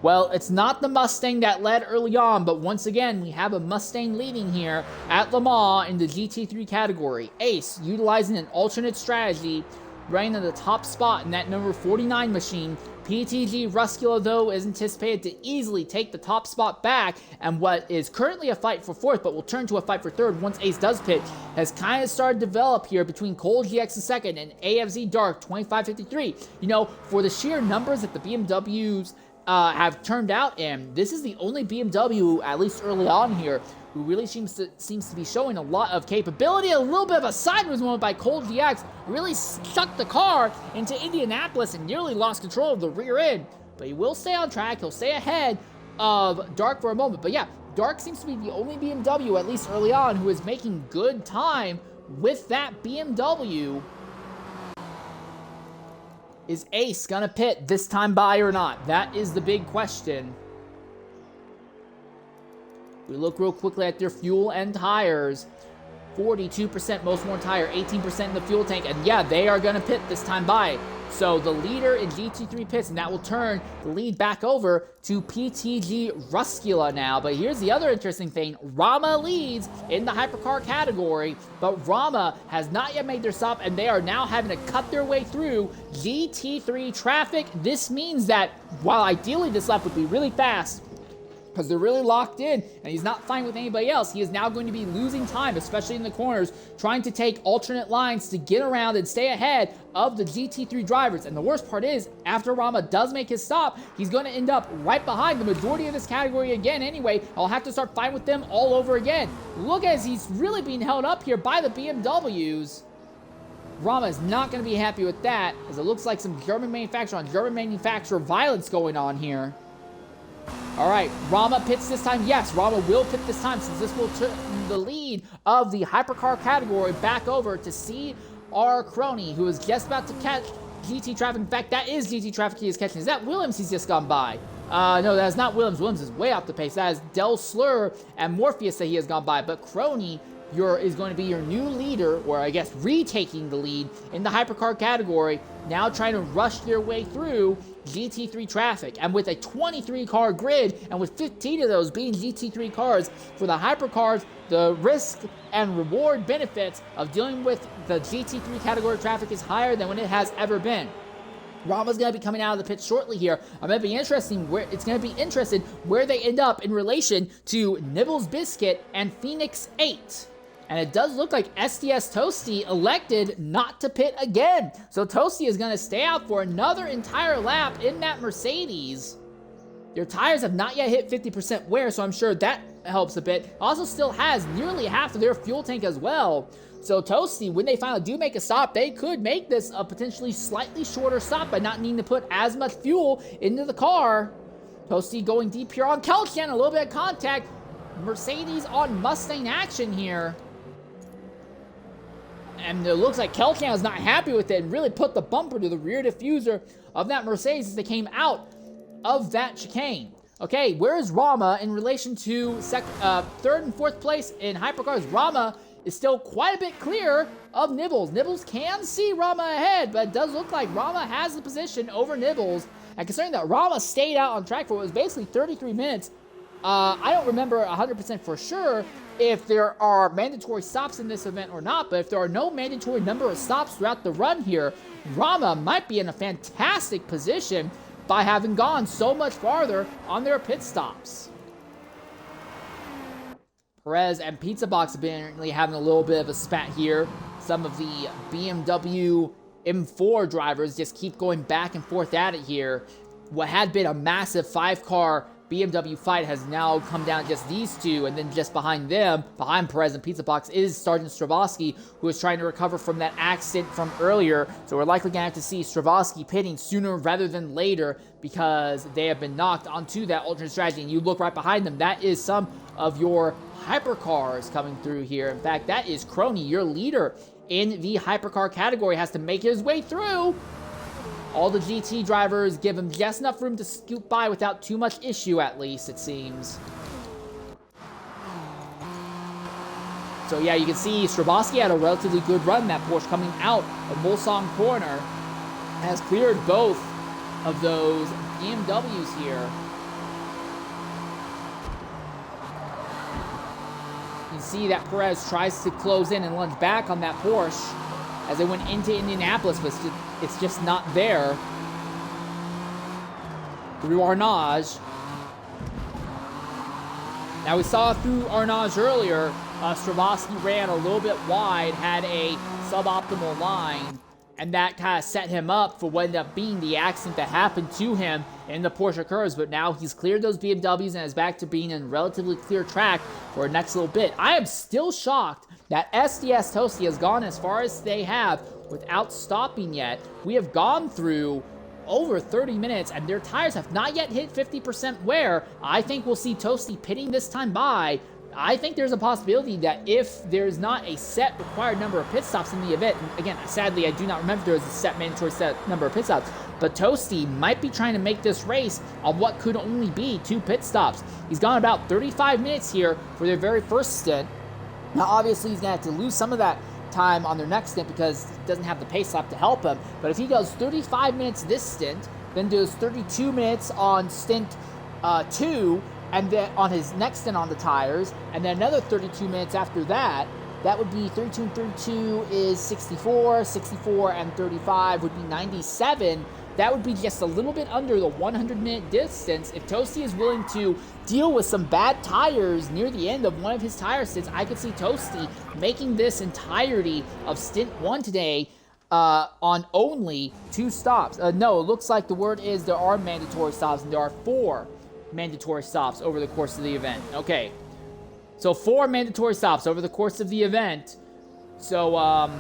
Speaker 1: Well, it's not the Mustang that led early on, but once again, we have a Mustang leading here at Le Mans in the GT3 category. Ace, utilizing an alternate strategy, running in the top spot in that number 49 machine. PTG Ruscula, though, is anticipated to easily take the top spot back, and what is currently a fight for fourth, but will turn to a fight for third once Ace does pit, has kind of started to develop here between Cole GX in second and AFZ Dark 2553. You know, for the sheer numbers that the BMWs have turned out, and this is the only BMW, at least early on here, who really seems to be showing a lot of capability. A little bit of a sideways moment by Cole GX, really stuck the car into Indianapolis and nearly lost control of the rear end. But he will stay on track, he'll stay ahead of Dark for a moment. But yeah, Dark seems to be the only BMW, at least early on, who is making good time with that BMW. Is Ace gonna pit this time by or not? That is the big question. We look real quickly at their fuel and tires. 42% most worn tire, 18% in the fuel tank, and yeah, they are gonna pit this time by. So the leader in GT3 pits, and that will turn the lead back over to PTG Ruscula now. But here's the other interesting thing. Rama leads in the hypercar category, but Rama has not yet made their stop, and they are now having to cut their way through GT3 traffic. This means that while ideally this lap would be really fast, because they're really locked in, and he's not fighting with anybody else, he is now going to be losing time, especially in the corners, trying to take alternate lines to get around and stay ahead of the GT3 drivers. And the worst part is, after Rama does make his stop, he's going to end up right behind the majority of this category again anyway. I'll have to start fighting with them all over again. Look as he's really being held up here by the BMWs. Rama is not going to be happy with that, as it looks like some German manufacturer on German manufacturer violence going on here. All right, Rama pits this time. Yes, Rama will pit this time, since this will turn the lead of the hypercar category back over to CR Crony, who is just about to catch GT traffic. In fact, that is GT traffic he is catching. Is that Williams he's just gone by? No, that is not Williams. Williams is way off the pace. That is Del Slur and Morpheus that he has gone by. But Crony is going to be your new leader, or I guess retaking the lead in the hypercar category, now trying to rush their way through GT3 traffic. And with a 23 car grid, and with 15 of those being GT3 cars, for the hypercars, the risk and reward benefits of dealing with the GT3 category traffic is higher than when it has ever been. Rama's going to be coming out of the pit shortly here. I'm going to be interested where they end up in relation to Nibbles Biscuit and Phoenix 8. And it does look like SDS Toasty elected not to pit again. So Toasty is going to stay out for another entire lap in that Mercedes. Their tires have not yet hit 50% wear, so I'm sure that helps a bit. Also still has nearly half of their fuel tank as well. So Toasty, when they finally do make a stop, they could make this a potentially slightly shorter stop by not needing to put as much fuel into the car. Toasty going deep here on Kelchan, a little bit of contact. Mercedes on Mustang action here. And it looks like Kelchan is not happy with it and really put the bumper to the rear diffuser of that Mercedes as they came out of that chicane. Okay, where is Rama in relation to third and fourth place in hypercars? Rama is still quite a bit clear of Nibbles. Nibbles can see Rama ahead, but it does look like Rama has the position over Nibbles. And considering that Rama stayed out on track for what was basically 33 minutes, I don't remember 100% for sure if there are mandatory stops in this event or not, but if there are no mandatory number of stops throughout the run here, Rama might be in a fantastic position by having gone so much farther on their pit stops. Perez and Pizza Box have been having a little bit of a spat here. Some of the BMW M4 drivers just keep going back and forth at it here. What had been a massive 5-car BMW fight has now come down to just these two, and then just behind them, behind Perez and Pizza Box, is Sergeant Stravosky, who is trying to recover from that accident from earlier. So we're likely going to have to see Stravosky pitting sooner rather than later, because they have been knocked onto that alternate strategy. And you look right behind them, that is some of your hypercars coming through here. In fact, that is Crony, your leader in the hypercar category, has to make his way through All the GT drivers give him just enough room to scoot by without too much issue, at least, it seems. So yeah, you can see Straboski had a relatively good run. That Porsche coming out of Mulsanne corner has cleared both of those BMWs here. You can see that Perez tries to close in and lunge back on that Porsche as they went into Indianapolis, but it's just not there. Through Arnage. Now we saw through Arnage earlier, Straboski ran a little bit wide, had a suboptimal line, and that kind of set him up for what ended up being the accident that happened to him in the Porsche curves. But now he's cleared those BMWs and is back to being in relatively clear track for the next little bit. I am still shocked that SDS Tosti has gone as far as they have without stopping yet. We have gone through over 30 minutes and their tires have not yet hit 50% wear. I think we'll see Tosti pitting this time by. I think there's a possibility that if there's not a set required number of pit stops in the event, and again, sadly, I do not remember if there was a set mandatory set number of pit stops, but Tosti might be trying to make this race on what could only be 2 pit stops. He's gone about 35 minutes here for their very first stint. Now, obviously, he's going to have to lose some of that time on their next stint because he doesn't have the pace lap to help him. But if he goes 35 minutes this stint, then does 32 minutes on stint 2, and then on his next stint on the tires, and then another 32 minutes after that, that would be 32 and 32 is 64, 64 and 35 would be 97. That would be just a little bit under the 100-minute distance. If Tosti is willing to deal with some bad tires near the end of one of his tire stints, I could see Tosti making this entirety of stint 1 today on only 2 stops. No, it looks like the word is there are mandatory stops, and there are 4 mandatory stops over the course of the event. Okay, so 4 mandatory stops over the course of the event. So,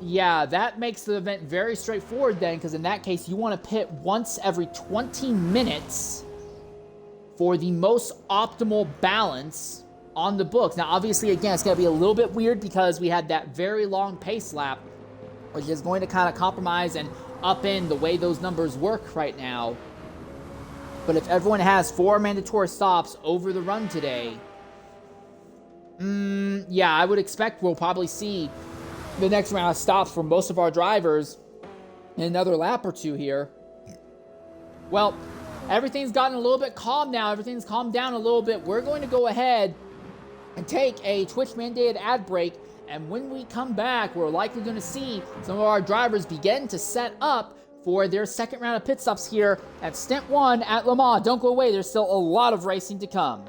Speaker 1: yeah, that makes the event very straightforward then, because in that case, you want to pit once every 20 minutes for the most optimal balance on the books. Now, obviously, again, it's going to be a little bit weird because we had that very long pace lap, which is going to kind of compromise and upend the way those numbers work right now. But if everyone has 4 mandatory stops over the run today, yeah, I would expect we'll probably see the next round of stops for most of our drivers in another lap or 2 here. Well, everything's gotten a little bit calm now. Everything's calmed down a little bit. We're going to go ahead and take a Twitch-mandated ad break. And when we come back, we're likely going to see some of our drivers begin to set up for their second round of pit stops here at Stint 1 at Le Mans. Don't go away. There's still a lot of racing to come.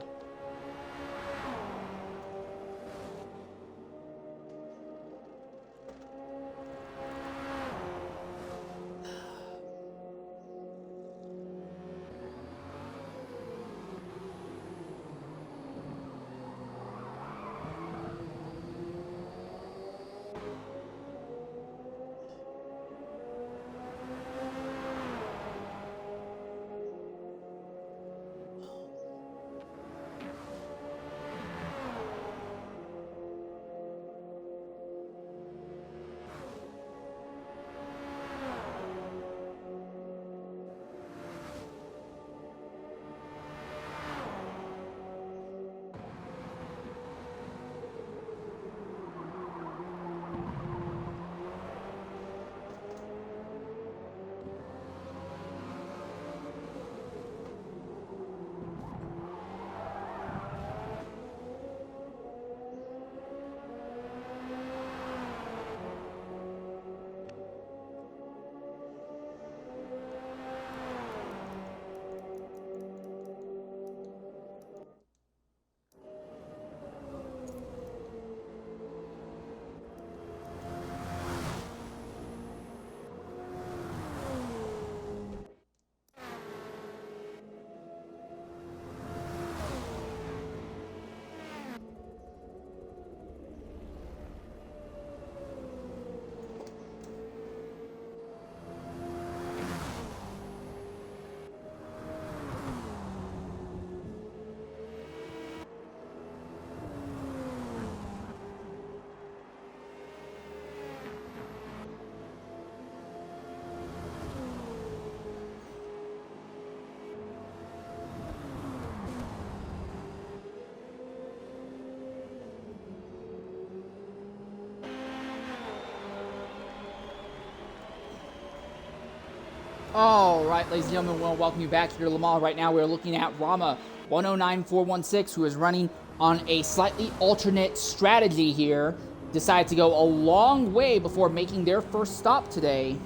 Speaker 1: All right, ladies and gentlemen, we'll welcome you back here to Le Mans. Right now, we're looking at Rama 109416, who is running on a slightly alternate strategy here. Decided to go a long way before making their first stop today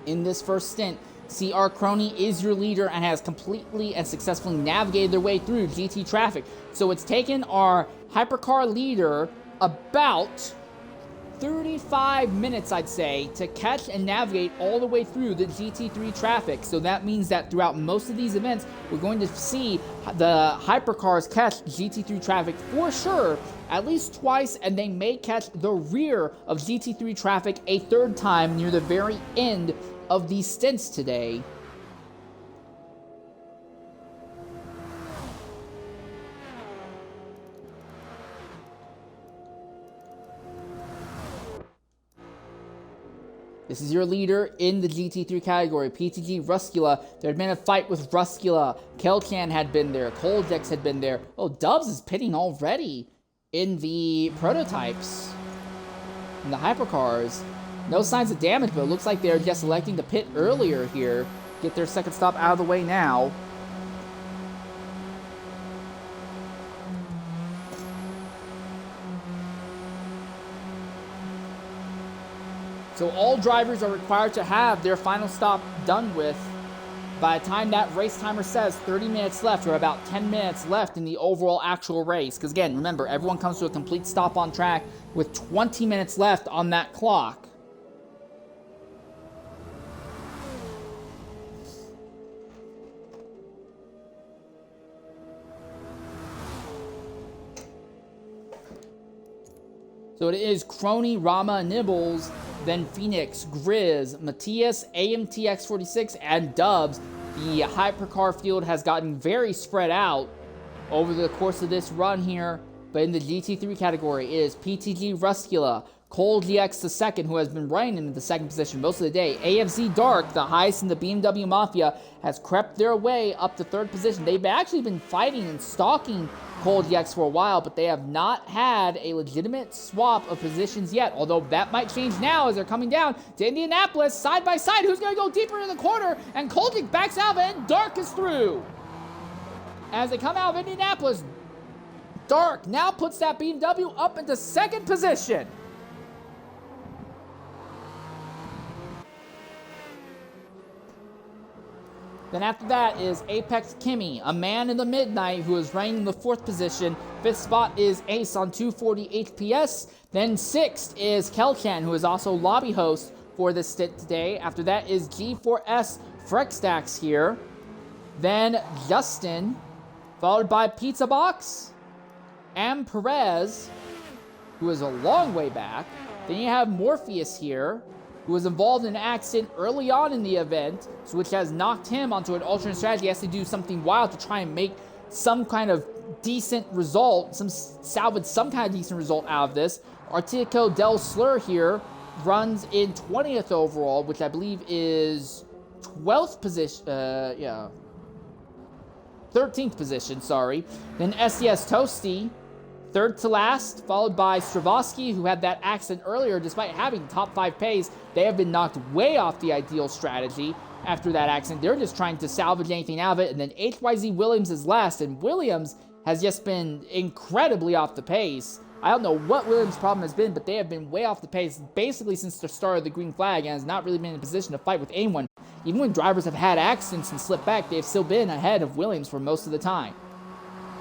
Speaker 1: in this first stint. CR Crony is your leader and has completely and successfully navigated their way through GT traffic. So it's taken our hypercar leader about 35 minutes, I'd say, to catch and navigate all the way through the GT3 traffic. So that means that throughout most of these events, we're going to see the hypercars catch GT3 traffic for sure at least twice, and they may catch the rear of GT3 traffic a third time near the very end of these stints today. This is your leader in the GT3 category, PTG Ruskula. There had been a fight with Ruskula. Kelchan had been there. Koldex had been there. Oh, Dubs is pitting already in the prototypes, in the hypercars. No signs of damage, but it looks like they're just electing to pit earlier here. Get their second stop out of the way now. So all drivers are required to have their final stop done with by the time that race timer says 30 minutes left, or about 10 minutes left in the overall actual race. Because again, remember, everyone comes to a complete stop on track with 20 minutes left on that clock. So it is Crony, Rama, Nibbles, then Phoenix, Grizz, Matthias, AMTX46, and Dubs. The hypercar field has gotten very spread out over the course of this run here, but in the GT3 category it is PTG Ruskula, Cole GX the second, who has been running in the second position most of the day. AFZ Dark, the highest in the BMW Mafia, has crept their way up to third position. They've actually been fighting and stalking Cole GX for a while, but they have not had a legitimate swap of positions yet, although that might change now as they're coming down to Indianapolis side by side. Who's going to go deeper in the corner? And Koldic backs out and Dark is through. As they come out of Indianapolis, Dark now puts that BMW up into second position. Then after that is Apex Kimmy, a man in the midnight who is running in the fourth position. Fifth spot is Ace on 240 HPS. Then sixth is Kelchan, who is also lobby host for this stint today. After that is G4S Frextax here. Then Justin, followed by Pizza Box, and Perez, who is a long way back. Then you have Morpheus here, who was involved in an accident early on in the event, which has knocked him onto an alternate strategy. He has to do something wild to try and make some kind of decent result, salvage some kind of decent result out of this. Artico Del Slur here runs in 20th overall, which I believe is 12th position, 13th position, sorry. Then SES Toasty, third to last, followed by Stravosky, who had that accident earlier. Despite having top 5 pace, they have been knocked way off the ideal strategy after that accident. They're just trying to salvage anything out of it. And then HYZ Williams is last, and Williams has just been incredibly off the pace. I don't know what Williams' problem has been, but they have been way off the pace basically since the start of the green flag, and has not really been in a position to fight with anyone. Even when drivers have had accidents and slipped back, they've still been ahead of Williams for most of the time.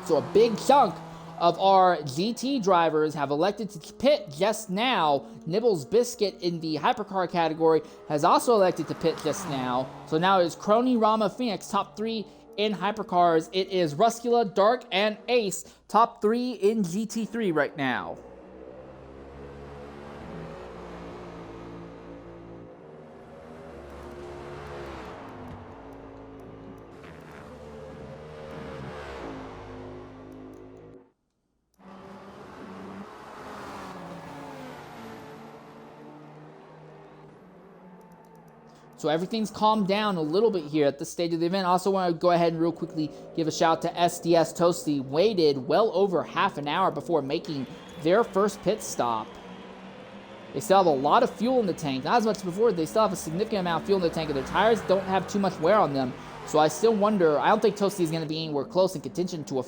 Speaker 1: So a big chunk of our GT drivers have elected to pit just now. Nibbles Biscuit in the hypercar category has also elected to pit just now. So now it's Crony, Rama, Phoenix, top 3 in hypercars. It is Ruskula, Dark, and Ace, top 3 in GT3 right now. So everything's calmed down a little bit here at this stage of the event. Also want to go ahead and real quickly give a shout to SDS Toasty. Waited well over half an hour before making their first pit stop. They still have a lot of fuel in the tank. Not as much as before. They still have a significant amount of fuel in the tank, and their tires don't have too much wear on them. So I still wonder. I don't think Toasty is going to be anywhere close in contention to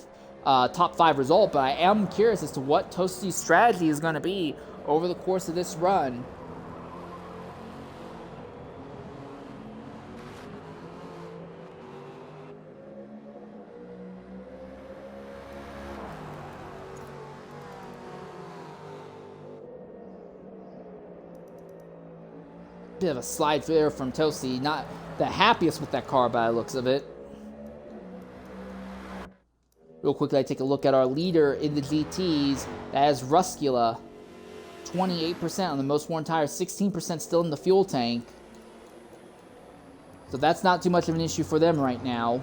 Speaker 1: a top 5 result, but I am curious as to what Toasty's strategy is going to be over the course of this run. Bit of a slide there from Toasty. Not the happiest with that car by the looks of it. Real quickly, I take a look at our leader in the GTs. That is Ruscula. 28% on the most worn tires, 16% still in the fuel tank. So that's not too much of an issue for them right now.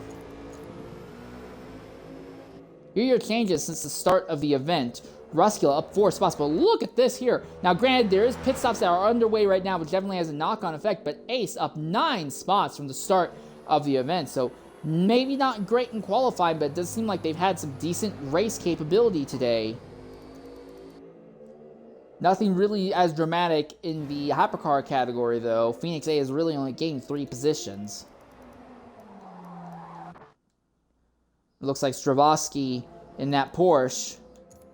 Speaker 1: Here are your changes since the start of the event. Ruscula up 4 spots, but look at this here. Now, granted, there is pit stops that are underway right now, which definitely has a knock-on effect, but Ace up 9 spots from the start of the event. So maybe not great in qualifying, but it does seem like they've had some decent race capability today. Nothing really as dramatic in the hypercar category, though. Phoenix A has really only gained 3 positions. It looks like Stravosky in that Porsche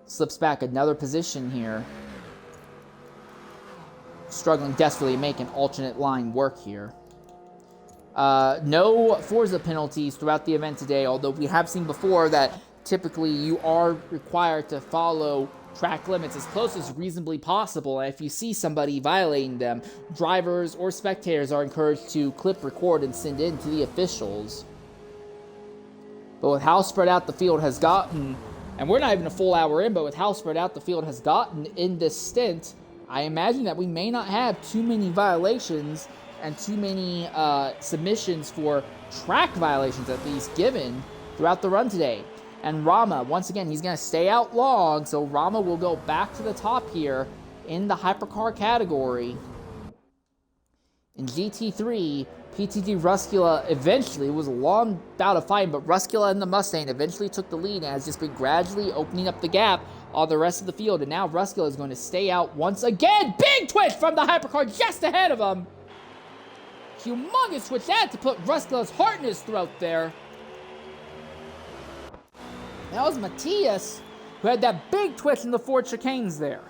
Speaker 1: slips back another position here. Struggling desperately to make an alternate line work here. No Forza penalties throughout the event today, although we have seen before that typically you are required to follow track limits as close as reasonably possible, and if you see somebody violating them, drivers or spectators are encouraged to clip, record, and send in to the officials. But with how spread out the field has gotten, and we're not even a full hour in, but with how spread out the field has gotten in this stint, I imagine that we may not have too many violations and too many submissions for track violations, at least, given throughout the run today. And Rama, once again, he's going to stay out long, so Rama will go back to the top here in the hypercar category. In GT3, PTG Ruscula eventually, it was a long bout of fighting, but Ruscula and the Mustang eventually took the lead and has just been gradually opening up the gap on the rest of the field. And now Ruscula is going to stay out once again. Big twitch from the hypercar just ahead of him. Humongous twitch. That to put Ruscula's heart in his throat there. That was Matthias who had that big twitch in the Ford chicanes there.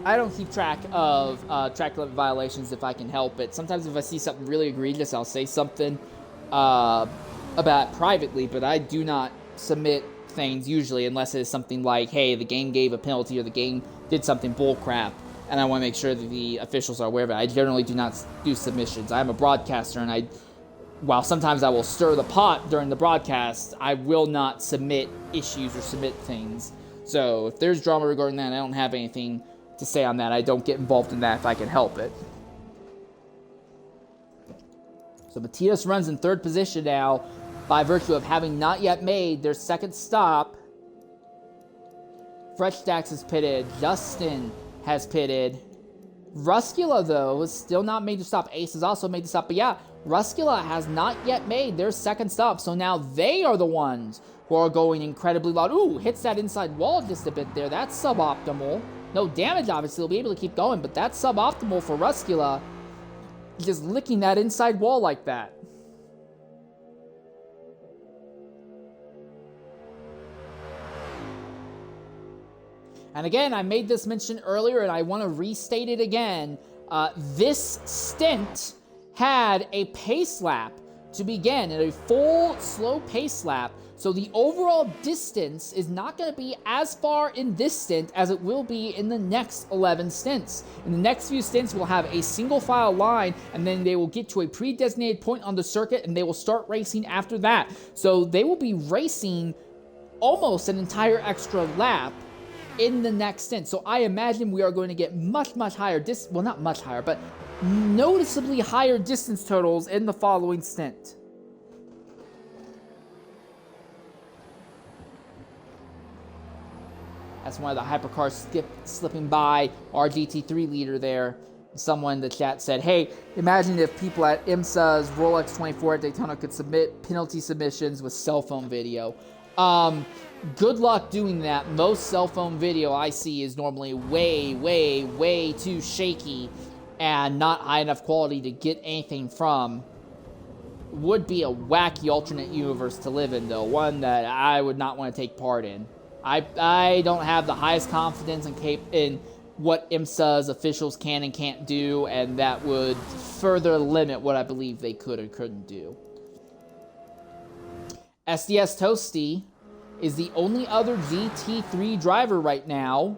Speaker 1: I don't keep track of track limit violations if I can help it. Sometimes if I see something really egregious, I'll say something about it privately, but I do not submit things usually unless it is something like, hey, the game gave a penalty or the game did something bullcrap, and I want to make sure that the officials are aware of it. I generally do not do submissions. I'm a broadcaster, and while sometimes I will stir the pot during the broadcast, I will not submit issues or submit things. So if there's drama regarding that, I don't have anything to say on that. I don't get involved in that if I can help it. So Matthias runs in 3rd position now by virtue of having not yet made their 2nd stop. Fresh Stacks has pitted. Justin has pitted. Ruscula, though, has still not made the stop. Ace has also made the stop. But yeah, Ruscula has not yet made their 2nd stop. So now they are the ones who are going incredibly loud. Ooh, hits that inside wall just a bit there. That's suboptimal. No damage, obviously. He'll be able to keep going, but that's suboptimal for Ruscula. Just licking that inside wall like that. And again, I made this mention earlier, and I want to restate it again. This stint had a pace lap to begin, and a full slow pace lap. So the overall distance is not going to be as far in this stint as it will be in the next 11 stints. In the next few stints, we'll have a single file line, and then they will get to a pre-designated point on the circuit, and they will start racing after that. So they will be racing almost an entire extra lap in the next stint. So I imagine we are going to get much, much higher well, not much higher, but noticeably higher distance totals in the following stint. That's one of the hypercars slipping by our GT3 leader there. Someone in the chat said, hey, imagine if people at IMSA's Rolex 24 at Daytona could submit penalty submissions with cell phone video. good luck doing that. Most cell phone video I see is normally way too shaky and not high enough quality to get anything from. Would be a wacky alternate universe to live in, though. One that I would not want to take part in. I don't have the highest confidence in what IMSA's officials can and can't do, and that would further limit what I believe they could or couldn't do. SDS Toasty is the only other GT3 driver right now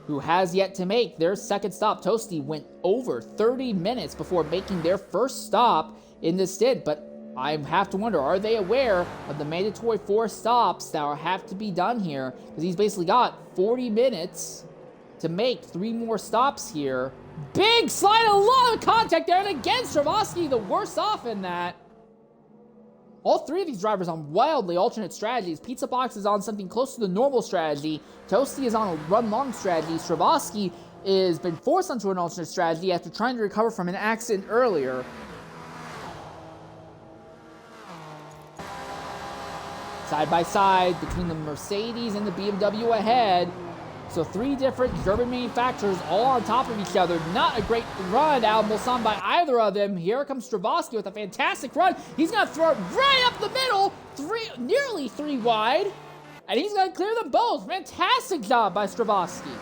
Speaker 1: who has yet to make their second stop. Toasty went over 30 minutes before making their first stop in this stint, but I have to wonder, are they aware of the mandatory 4 stops that have to be done here? Because he's basically got 40 minutes to make 3 more stops here. Big slide, a lot of contact there, and again, Stravosky the worst off in that. All 3 of these drivers on wildly alternate strategies. Pizza Box is on something close to the normal strategy. Toasty is on a run-long strategy. Stravosky has been forced onto an alternate strategy after trying to recover from an accident earlier. Side by side between the Mercedes and the BMW ahead. So 3 different German manufacturers all on top of each other. Not a great run out of Mulsanne by either of them. Here comes Stravosky with a fantastic run. He's going to throw it right up the middle, nearly 3 wide. And he's going to clear them both. Fantastic job by Stravosky.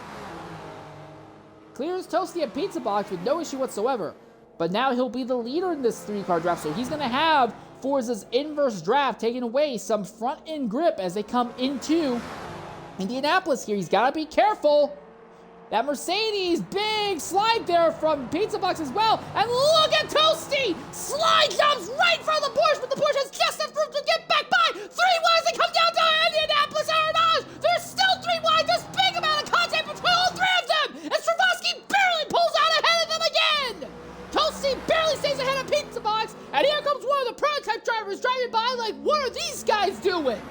Speaker 1: Clears Toasty and Pizza Box with no issue whatsoever. But now he'll be the leader in this 3-car draft. So he's going to have Forza's inverse draft taking away some front-end grip as they come into Indianapolis here. He's got to be careful. That Mercedes, big slide there from Pizza Box as well. And look at Toasty! Slide jumps right in front of the Porsche, but the Porsche has just enough room to get back by. 3 wide as they come down to Indianapolis Aeronauts. There's still 3 wide. There's big amount of contact between all 3 of them. And Stravosky barely pulls out ahead of them again. Toasty barely stays ahead of Pizza Box. And here comes one of the prototype drivers driving by like, what are these guys doing?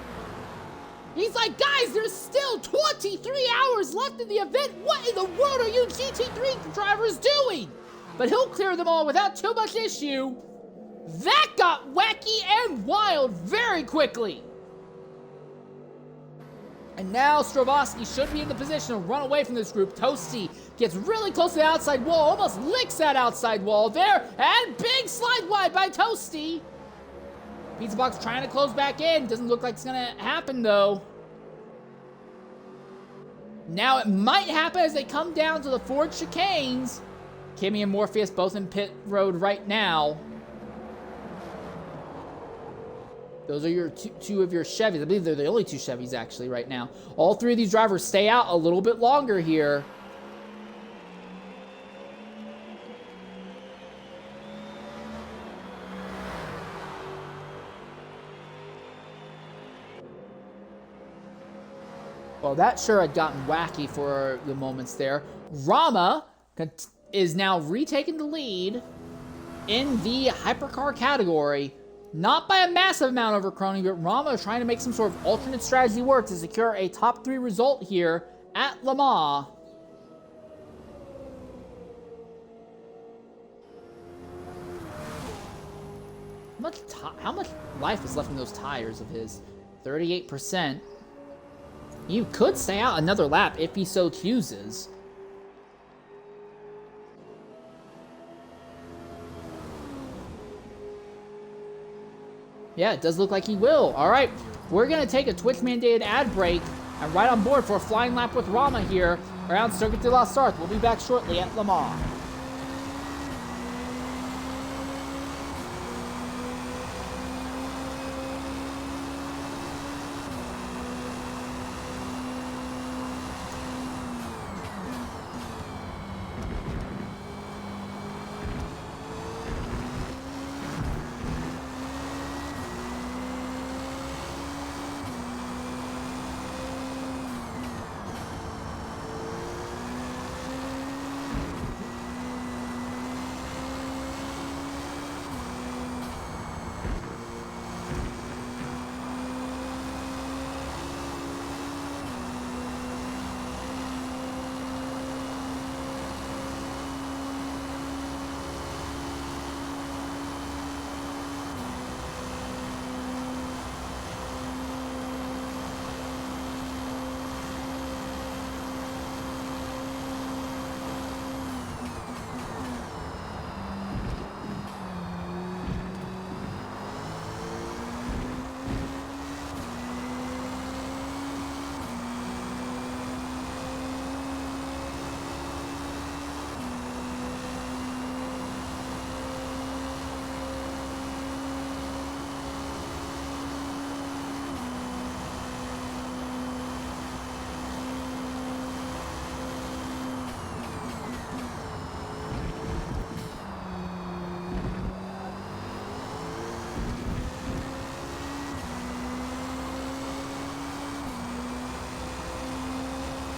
Speaker 1: He's like, guys, there's still 23 hours left in the event. What in the world are you GT3 drivers doing? But he'll clear them all without too much issue. That got wacky and wild very quickly. And now Stravosky should be in the position to run away from this group. Toasty gets really close to the outside wall, almost licks that outside wall there. And big slide wide by Toasty. Pizza Box trying to close back in. Doesn't look like it's going to happen, though. Now it might happen as they come down to the Ford chicanes. Kimmy and Morpheus both in pit road right now. Those are your two of your Chevys. I believe they're the only 2 Chevys, actually, right now. All 3 of these drivers stay out a little bit longer here. Well, that sure had gotten wacky for the moments there. Rama is now retaking the lead in the hypercar category. Not by a massive amount over Crony, but Rama is trying to make some sort of alternate strategy work to secure a top 3 result here at Le Mans. How much life is left in those tires of his? 38%. You could stay out another lap if he so chooses. Yeah, it does look like he will. All right, we're going to take a Twitch-mandated ad break and right on board for a flying lap with Rama here around Circuit de la Sarthe. We'll be back shortly at Le Mans.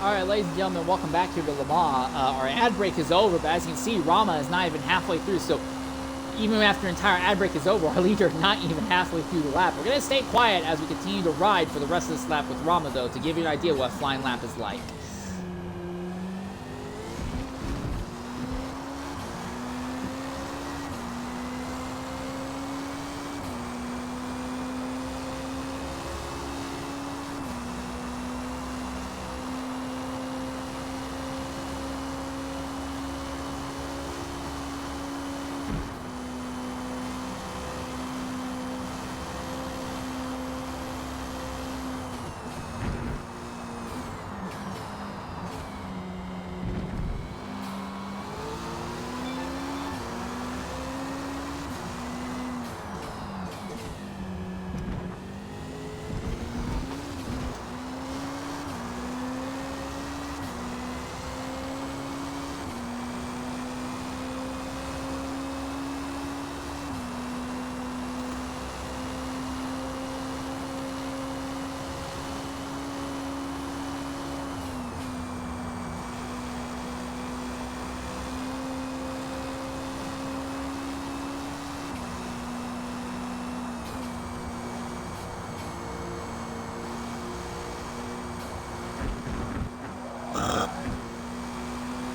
Speaker 1: All right, ladies and gentlemen, welcome back here to Le Mans. Our ad break is over, but as you can see, Rama is not even halfway through. So even after the entire ad break is over, our leader is not even halfway through the lap. We're going to stay quiet as we continue to ride for the rest of this lap with Rama, though, to give you an idea what a flying lap is like.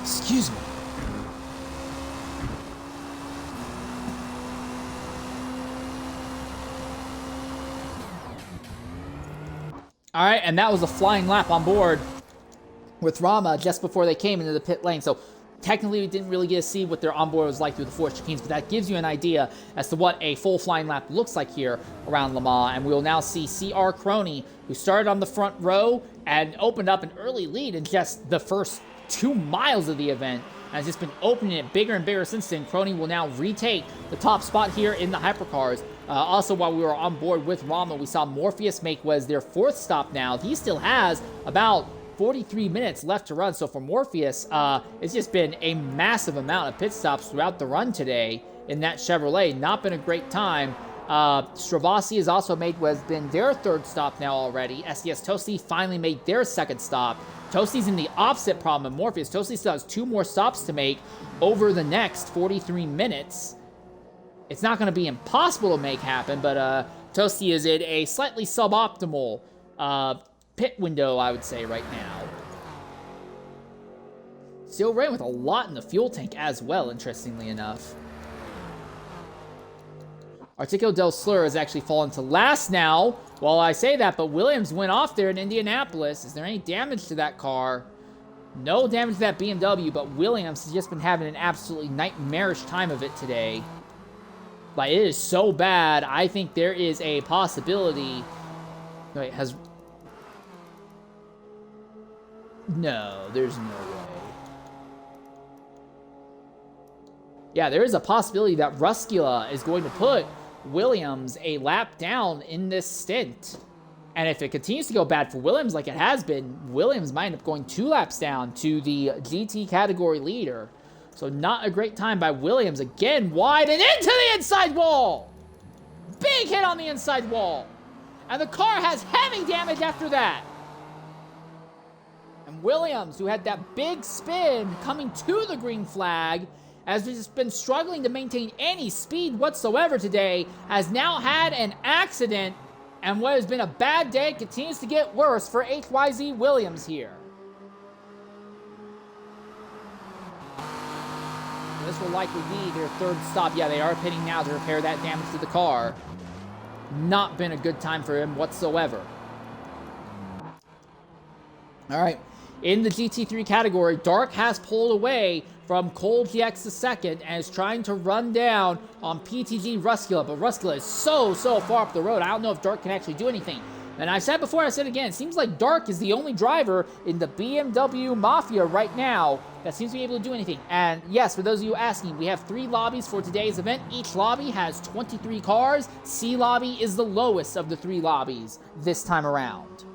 Speaker 1: Excuse me. All right, and that was a flying lap on board with Rama just before they came into the pit lane. So technically, we didn't really get to see what their onboard was like through the four chicanes, but that gives you an idea as to what a full flying lap looks like here around Le Mans. And we will now see CR Crony, who started on the front row and opened up an early lead in just the first 2 miles of the event, and has just been opening it bigger and bigger since then. Crony will now retake the top spot here in the hypercars. Also, while we were on board with Rama, we saw Morpheus make was their 4th stop now. He still has about 43 minutes left to run. So for Morpheus, it's just been a massive amount of pit stops throughout the run today in that Chevrolet. Not been a great time. Stravossi has also made what has been their 3rd stop now already. SDS Tosti finally made their 2nd stop. Tosti's in the opposite problem of Morpheus. Tosti still has 2 more stops to make over the next 43 minutes. It's not going to be impossible to make happen, but Tosti is in a slightly suboptimal pit window, I would say, right now. Still running with a lot in the fuel tank as well, interestingly enough. Artico del Slur has actually fallen to last now. Well, I say that, but Williams went off there in Indianapolis. Is there any damage to that car? No damage to that BMW, but Williams has just been having an absolutely nightmarish time of it today. Like, it is so bad, I think there is a possibility... Wait, has... No, there's no way. Yeah, there is a possibility that Ruskula is going to put Williams a lap down in this stint. And if it continues to go bad for Williams like it has been, Williams might end up going 2 laps down to the GT category leader. So not a great time by Williams. Again, wide and into the inside wall. Big hit on the inside wall. And the car has heavy damage after that. And Williams, who had that big spin coming to the green flag, has just been struggling to maintain any speed whatsoever today, has now had an accident, and what has been a bad day continues to get worse for HYZ Williams here. This will likely be their 3rd stop. Yeah, they are pitting now to repair that damage to the car. Not been a good time for him whatsoever. All right, in the GT3 category, Dark has pulled away from Cole GX II and is trying to run down on PTG Ruskula, but Ruskula is so far up the road. I don't know if Dark can actually do anything. And I said before, I said again, it seems like Dark is the only driver in the BMW Mafia right now that seems to be able to do anything. And yes, for those of you asking, we have 3 lobbies for today's event. Each lobby has 23 cars. C lobby is the lowest of the 3 lobbies this time around.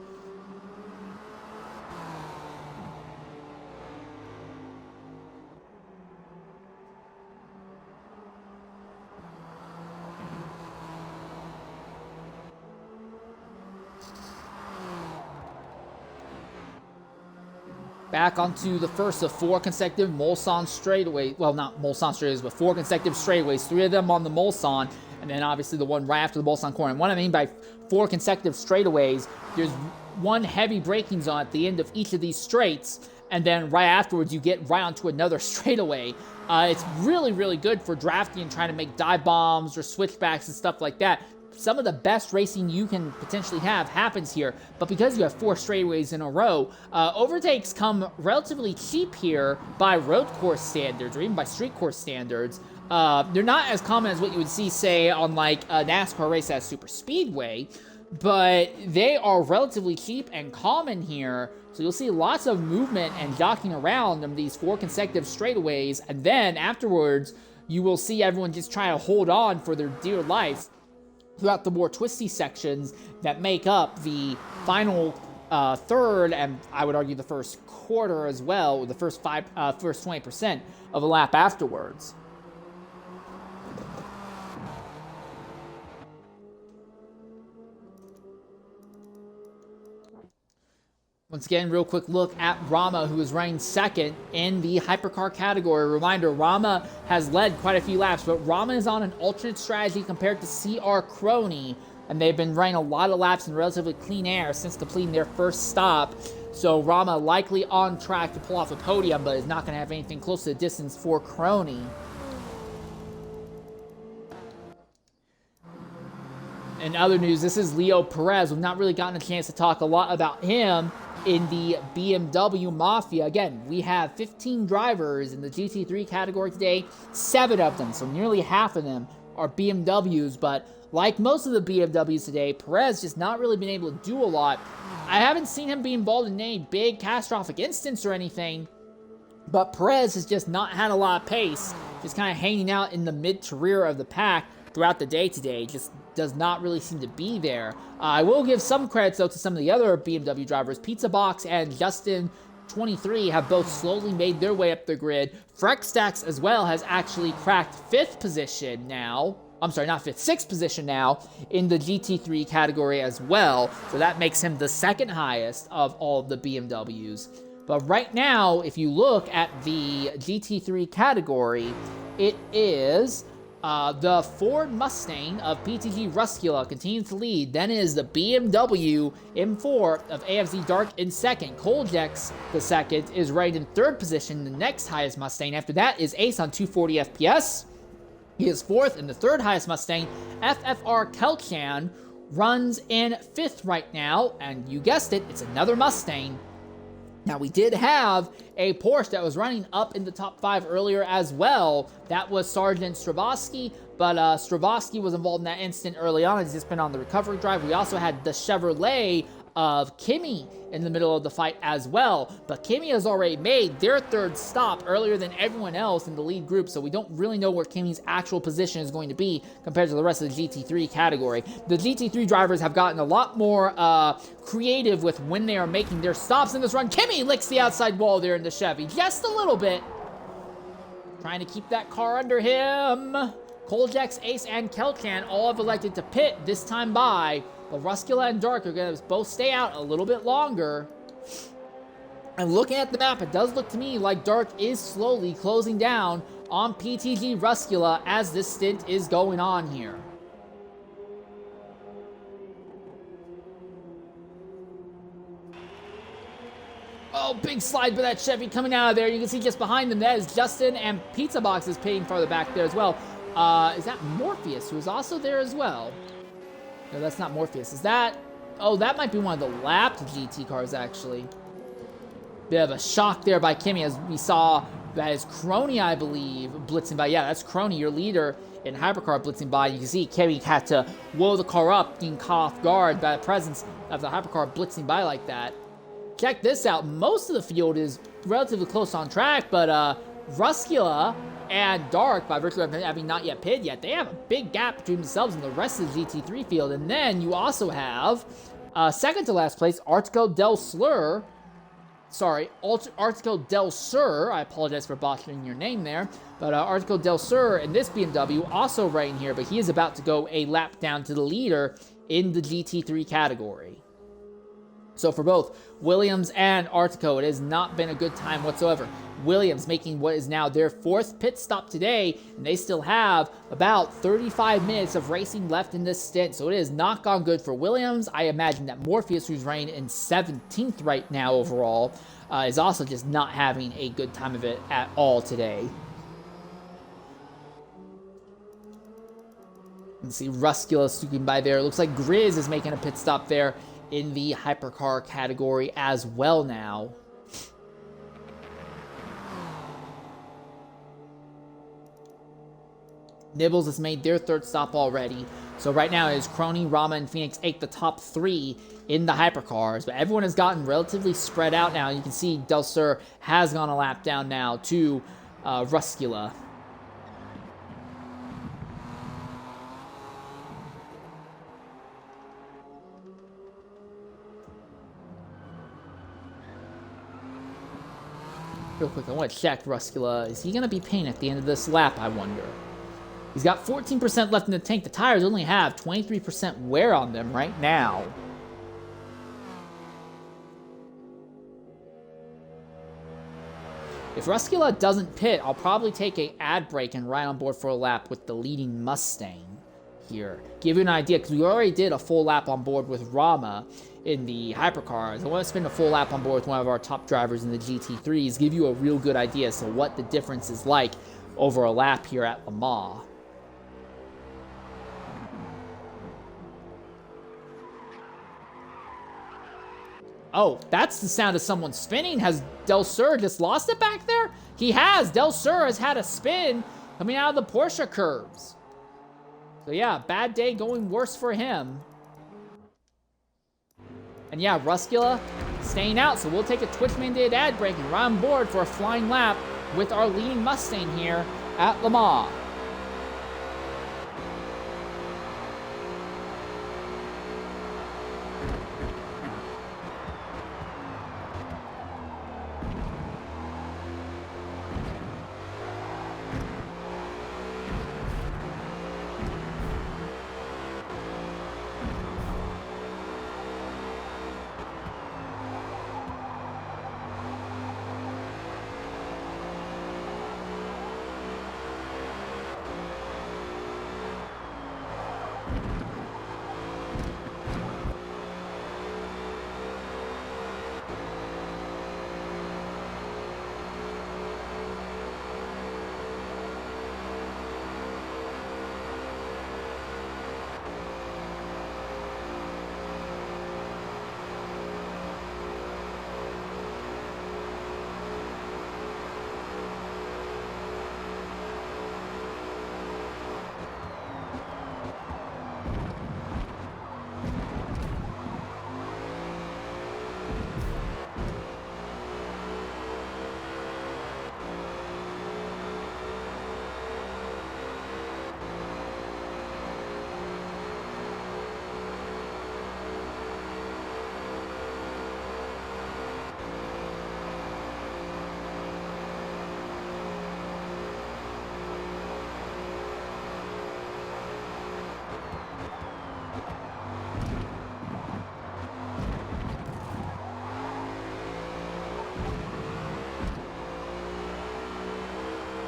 Speaker 1: back onto the first of 4 consecutive Mulsanne straightaways. Well, not Mulsanne straightaways, but 4 consecutive straightaways. 3 of them on the Mulsanne, and then obviously the one right after the Mulsanne corner. And what I mean by 4 consecutive straightaways, there's one heavy braking zone at the end of each of these straights, and then right afterwards you get right onto another straightaway. It's really, really good for drafting and trying to make dive bombs or switchbacks and stuff like that. Some of the best racing you can potentially have happens here, but because you have 4 straightaways in a row, overtakes come relatively cheap here by road course standards, or even by street course standards. They're not as common as what you would see, say, on like a NASCAR race at Super Speedway, but they are relatively cheap and common here, so you'll see lots of movement and jockeying around on these 4 consecutive straightaways, and then afterwards, you will see everyone just trying to hold on for their dear life throughout the more twisty sections that make up the final third, and I would argue the first quarter as well, the first 20% of a lap afterwards. Once again, real quick look at Rama, who is running second in the hypercar category. Reminder, Rama has led quite a few laps, but Rama is on an alternate strategy compared to CR Crony, and they've been running a lot of laps in relatively clean air since completing their first stop. So Rama likely on track to pull off a podium, but is not going to have anything close to the distance for Crony. In other news, this is Leo Perez. We've not really gotten a chance to talk a lot about him in the BMW Mafia. Again, we have 15 drivers in the GT3 category today. 7 of them, so nearly half of them, are BMWs. But like most of the BMWs today, Perez just not really been able to do a lot. I haven't seen him be involved in any big catastrophic incidents or anything, but Perez has just not had a lot of pace. Just kind of hanging out in the mid to rear of the pack throughout the day today. Just does not really seem to be there. I will give some credits, though, to some of the other BMW drivers. Pizza Box and Justin23 have both slowly made their way up the grid. Freckstacks, as well, has actually cracked 5th position now. I'm sorry, not 5th, 6th position now in the GT3 category as well. So that makes him the 2nd highest of all of the BMWs. But right now, if you look at the GT3 category, it is the Ford Mustang of PTG Ruscula continues to lead. Then is the BMW M4 of AFZ Dark in 2nd. Coljex, the 2nd, is rated in 3rd position, the next highest Mustang. After that is Ace on 240 FPS. He is 4th, and the 3rd highest Mustang, FFR Kelchan, runs in 5th right now. And you guessed it, it's another Mustang. Now, we did have a Porsche that was running up in the top 5 earlier as well. That was Sergeant Stravosky, but Stravosky was involved in that incident early on. He's just been on the recovery drive. We also had the Chevrolet of Kimi in the middle of the fight as well. But Kimi has already made their 3rd stop earlier than everyone else in the lead group, so we don't really know where Kimi's actual position is going to be compared to the rest of the GT3 category. The GT3 drivers have gotten a lot more creative with when they are making their stops in this run. Kimi licks the outside wall there in the Chevy, just a little bit. Trying to keep that car under him. Coljex, Ace, and Kelchan all have elected to pit this time by. But Ruscula and Dark are going to both stay out a little bit longer. And looking at the map, it does look to me like Dark is slowly closing down on PTG Ruscula as this stint is going on here. Oh, big slide by that Chevy coming out of there. You can see just behind them, that is Justin, and Pizza Box is pitting farther back there as well. Is that Morpheus, who is also there as well? No, that's not Morpheus. Is that... Oh, that might be one of the lapped GT cars, actually. Bit of a shock there by Kimi, as we saw that is Crony, I believe, blitzing by. Yeah, that's Crony, your leader in Hypercar, blitzing by. You can see Kimi had to whoa the car up, being caught off guard by the presence of the Hypercar blitzing by like that. Check this out. Most of the field is relatively close on track, but Ruscula and Dark, by virtue of having not yet pitted yet, they have a big gap between themselves and the rest of the GT3 field. And then you also have, second to last place, Artico Del Sur. Sorry, Artico Del Sur. I apologize for botching your name there. But Artico Del Sur in this BMW also right in here, but he is about to go a lap down to the leader in the GT3 category. So for both Williams and Artico, it has not been a good time whatsoever. Williams making what is now their 4th pit stop today, and they still have about 35 minutes of racing left in this stint, so it has not gone good for Williams. I imagine that Morpheus, who's running in 17th right now overall, is also just not having a good time of it at all today. You can see Ruskula squeaking by there. It looks like Grizz is making a pit stop there in the hypercar category as well now. Nibbles has made their 3rd stop already. So right now it is Crony, Rama, and Phoenix 8, the top 3 in the hypercars. But everyone has gotten relatively spread out now. You can see Del Sur has gone a lap down now to Ruskula. Real quick, I want to check Ruskula. Is he going to be paying at the end of this lap, I wonder? He's got 14% left in the tank. The tires only have 23% wear on them right now. If Ruskula doesn't pit, I'll probably take a ad break and ride on board for a lap with the leading Mustang here. Give you an idea, because we already did a full lap on board with Rama in the hypercars. I want to spend a full lap on board with one of our top drivers in the GT3s, give you a real good idea as to what the difference is like over a lap here at Le Mans. Oh, that's the sound of someone spinning. Has Del Sur just lost it back there? He has. Del Sur has had a spin coming out of the Porsche curves. So yeah, bad day going worse for him. And yeah, Ruskula staying out, so we'll take a Twitch-mandated ad break and ride on board for a flying lap with our leading Mustang here at Le Mans.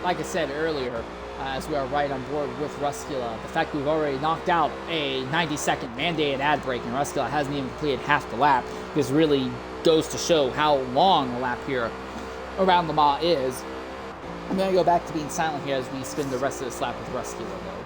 Speaker 1: Like I said earlier, as we are right on board with Ruskula, the fact that we've already knocked out a 90-second mandated ad break and Ruskula hasn't even completed half the lap, this really goes to show how long the lap here around Le Mans is. I'm going to go back to being silent here as we spin the rest of this lap with Ruskula, though.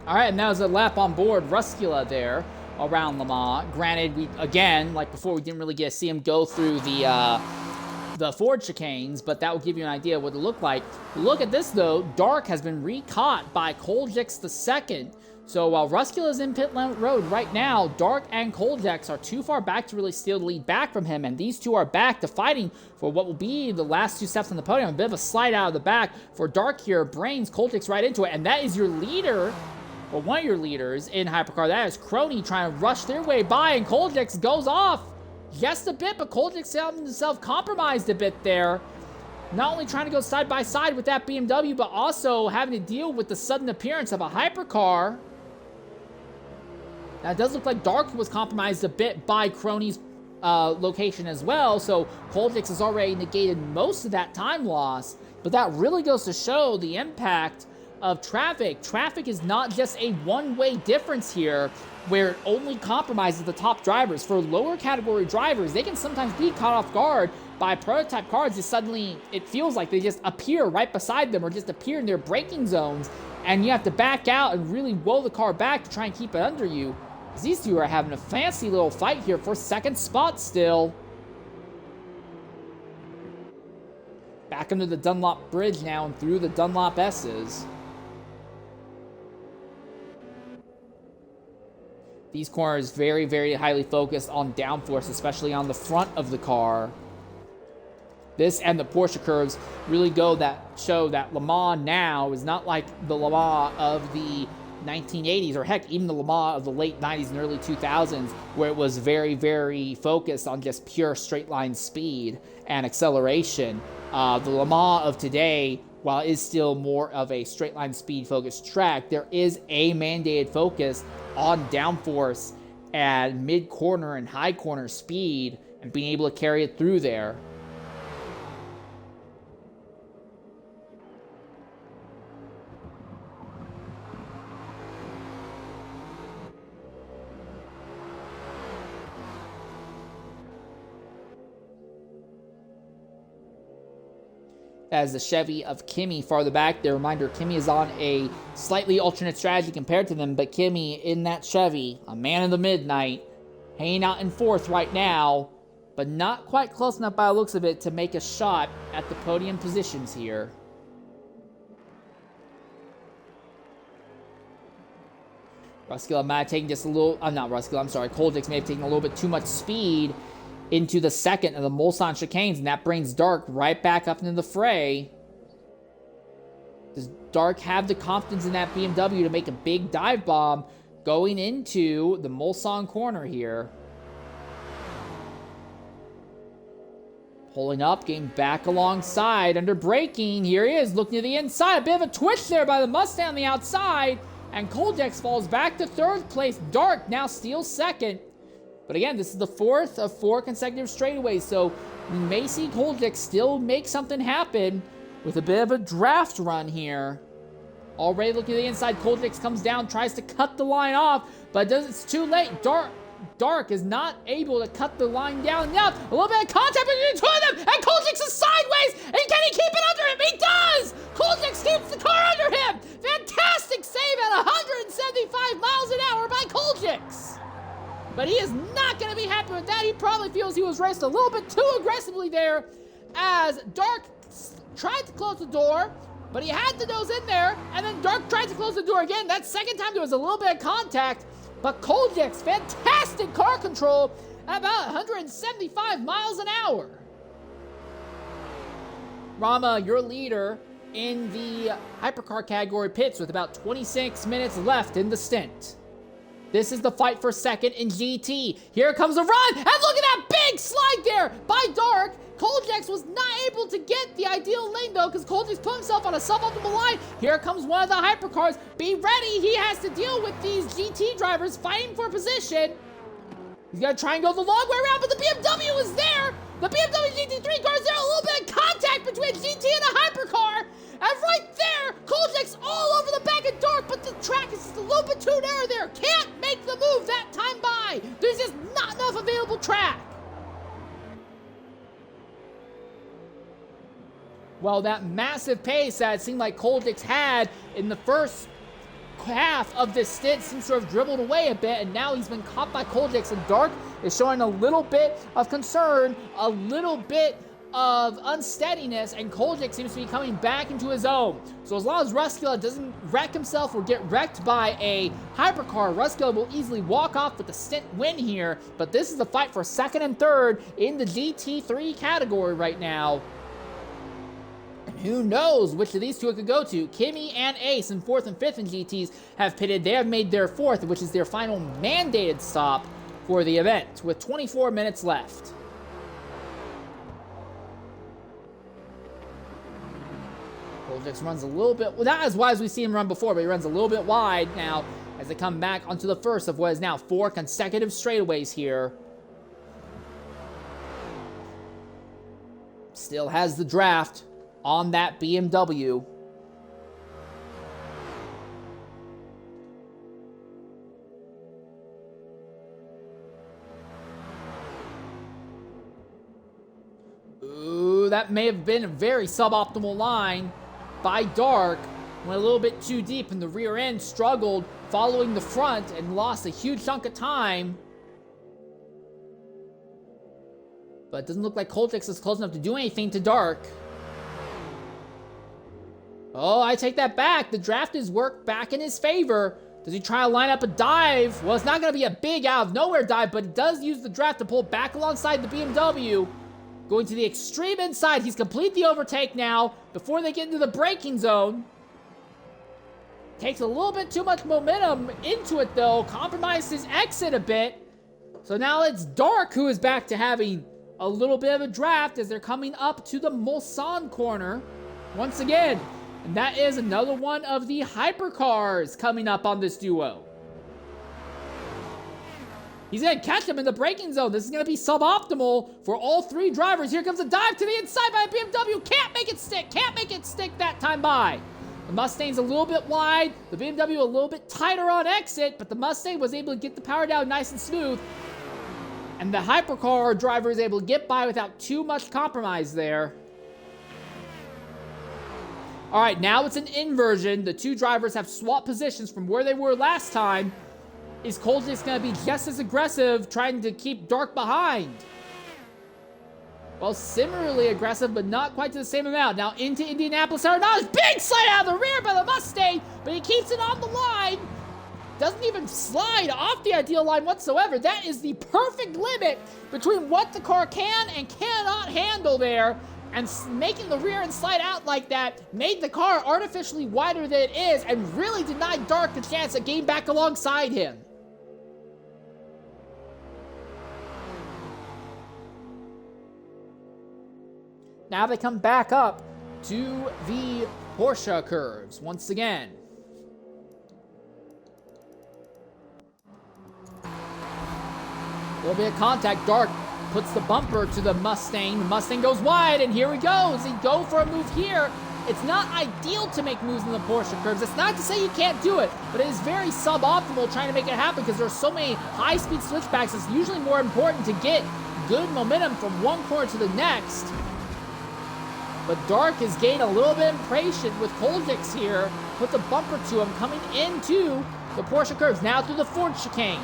Speaker 1: All right, and that was a lap on board Ruskula there around Le Mans. Granted, we again, like before, we didn't really get to see him go through the Ford chicanes, but that will give you an idea of what it looked like. Look at this though. Dark has been re-caught by Koljex II. So while Ruskula is in pit road right now, Dark and Koljex are too far back to really steal the lead back from him, and these two are back to fighting for what will be the last two steps on the podium. A bit of a slide out of the back for Dark here, brains Koljex right into it, and that is your leader, or one of your leaders in Hypercar. That is Crony trying to rush their way by, and Koljex goes off just a bit, but Koljex found himself compromised a bit there. Not only trying to go side by side with that BMW, but also having to deal with the sudden appearance of a Hypercar. Now, it does look like Dark was compromised a bit by Crony's location as well, so Koljex has already negated most of that time loss, but that really goes to show the impact of traffic. Traffic is not just a one-way difference here where it only compromises the top drivers. For lower category drivers, they can sometimes be caught off guard by prototype cars. Just suddenly, it feels like they just appear right beside them or just appear in their braking zones, and you have to back out and really roll the car back to try and keep it under you. These two are having a fancy little fight here for second spot still. Back under the Dunlop Bridge now and through the Dunlop S's. These corners very, very highly focused on downforce, especially on the front of the car. This and the Porsche curves really show that Le Mans now is not like the Le Mans of the 1980s, or heck, even the Le Mans of the late 90s and early 2000s, where it was very, very focused on just pure straight line speed and acceleration. The Le Mans of today, while it is still more of a straight line speed focused track, there is a mandated focus on downforce and mid corner and high corner speed and being able to carry it through there. As the Chevy of Kimi farther back. The reminder, Kimi is on a slightly alternate strategy compared to them, but Kimi in that Chevy, a man of the midnight, hanging out in fourth right now, but not quite close enough by the looks of it to make a shot at the podium positions here. Koljex may have taken a little bit too much speed into the second of the Mulsanne chicanes, and that brings Dark right back up into the fray. Does Dark have the confidence in that BMW to make a big dive bomb going into the Mulsanne corner here? Pulling up, getting back alongside under braking. Here he is, looking to the inside. A bit of a twitch there by the Mustang on the outside, and Koljex falls back to third place. Dark now steals second. But again, this is the fourth of 4 consecutive straightaways, so we may see Koljex still make something happen with a bit of a draft run here. Already looking at the inside, Koljex comes down, tries to cut the line off, but it's too late. Dark is not able to cut the line down enough. A little bit of contact between the two of them, and Koljex is sideways, and can he keep it under him? He does! Koljex keeps the car under him! Fantastic save at 175 miles an hour by Koljex! But he is not going to be happy with that. He probably feels he was raced a little bit too aggressively there as Dark tried to close the door, but he had the nose in there, and then Dark tried to close the door again. That second time there was a little bit of contact, but Koljex, fantastic car control at about 175 miles an hour. Rama, your leader in the Hypercar category pits with about 26 minutes left in the stint. This is the fight for second in GT. Here comes a run, and look at that big slide there by Dark. Koljex was not able to get the ideal lane though, because Koljex put himself on a suboptimal line. Here comes one of the Hypercars. Be ready, he has to deal with these GT drivers fighting for position. He's gonna try and go the long way around, but the BMW is there. The BMW GT3 car is there. A little bit of contact between GT and a Hypercar. And right there, Koljex all over the back of Dark, but the track is just a little bit too narrow there. Can't make Well, that massive pace that it seemed like Koldix had in the first half of this stint seems to have dribbled away a bit, and now he's been caught by Koldix, and Dark is showing a little bit of concern, a little bit of unsteadiness, and Koldix seems to be coming back into his own. So as long as Ruskilla doesn't wreck himself or get wrecked by a hypercar, Ruskilla will easily walk off with the stint win here, but this is a fight for second and third in the GT3 category right now. Who knows which of these two it could go to? Kimmy and Ace in 4th and 5th in GTs have pitted. They have made their 4th, which is their final mandated stop for the event, with 24 minutes left. Koldix runs a little bit, well, not as wide as we've seen him run before, but he runs a little bit wide now as they come back onto the first of what is now 4 consecutive straightaways here. Still has the draft on that BMW. Ooh, that may have been a very suboptimal line by Dark. Went a little bit too deep, and the rear end struggled following the front and lost a huge chunk of time. But it doesn't look like Koldix is close enough to do anything to Dark. Oh, I take that back. The draft has worked back in his favor. Does he try to line up a dive? Well, it's not going to be a big out-of-nowhere dive, but he does use the draft to pull back alongside the BMW. Going to the extreme inside. He's complete the overtake now before they get into the braking zone. Takes a little bit too much momentum into it, though. Compromised his exit a bit. So now it's Dark who is back to having a little bit of a draft as they're coming up to the Mulsanne corner once again. And that is another one of the hypercars coming up on this duo. He's going to catch him in the braking zone. This is going to be suboptimal for all three drivers. Here comes a dive to the inside by a BMW. Can't make it stick. Can't make it stick that time by. The Mustang's a little bit wide. The BMW a little bit tighter on exit. But the Mustang was able to get the power down nice and smooth. And the hypercar driver is able to get by without too much compromise there. All right, now it's an inversion. The two drivers have swapped positions from where they were last time. Is Koldix going to be just as aggressive, trying to keep Dark behind? Well, similarly aggressive, but not quite to the same amount. Now into Indianapolis, Aeronautics. Big slide out of the rear by the Mustang, but he keeps it on the line. Doesn't even slide off the ideal line whatsoever. That is the perfect limit between what the car can and cannot handle there. And making the rear end slide out like that made the car artificially wider than it is and really denied Dark the chance of getting back alongside him. Now they come back up to the Porsche curves once again. A little bit of contact. Dark puts the bumper to the Mustang. The Mustang goes wide, and here he goes. He go for a move here. It's not ideal to make moves in the Porsche curves. It's not to say you can't do it, but it is very suboptimal trying to make it happen because there are so many high-speed switchbacks. It's usually more important to get good momentum from one corner to the next. But Dark is getting a little bit impatient with Koldix here. Put the bumper to him coming into the Porsche curves. Now through the Ford chicanes.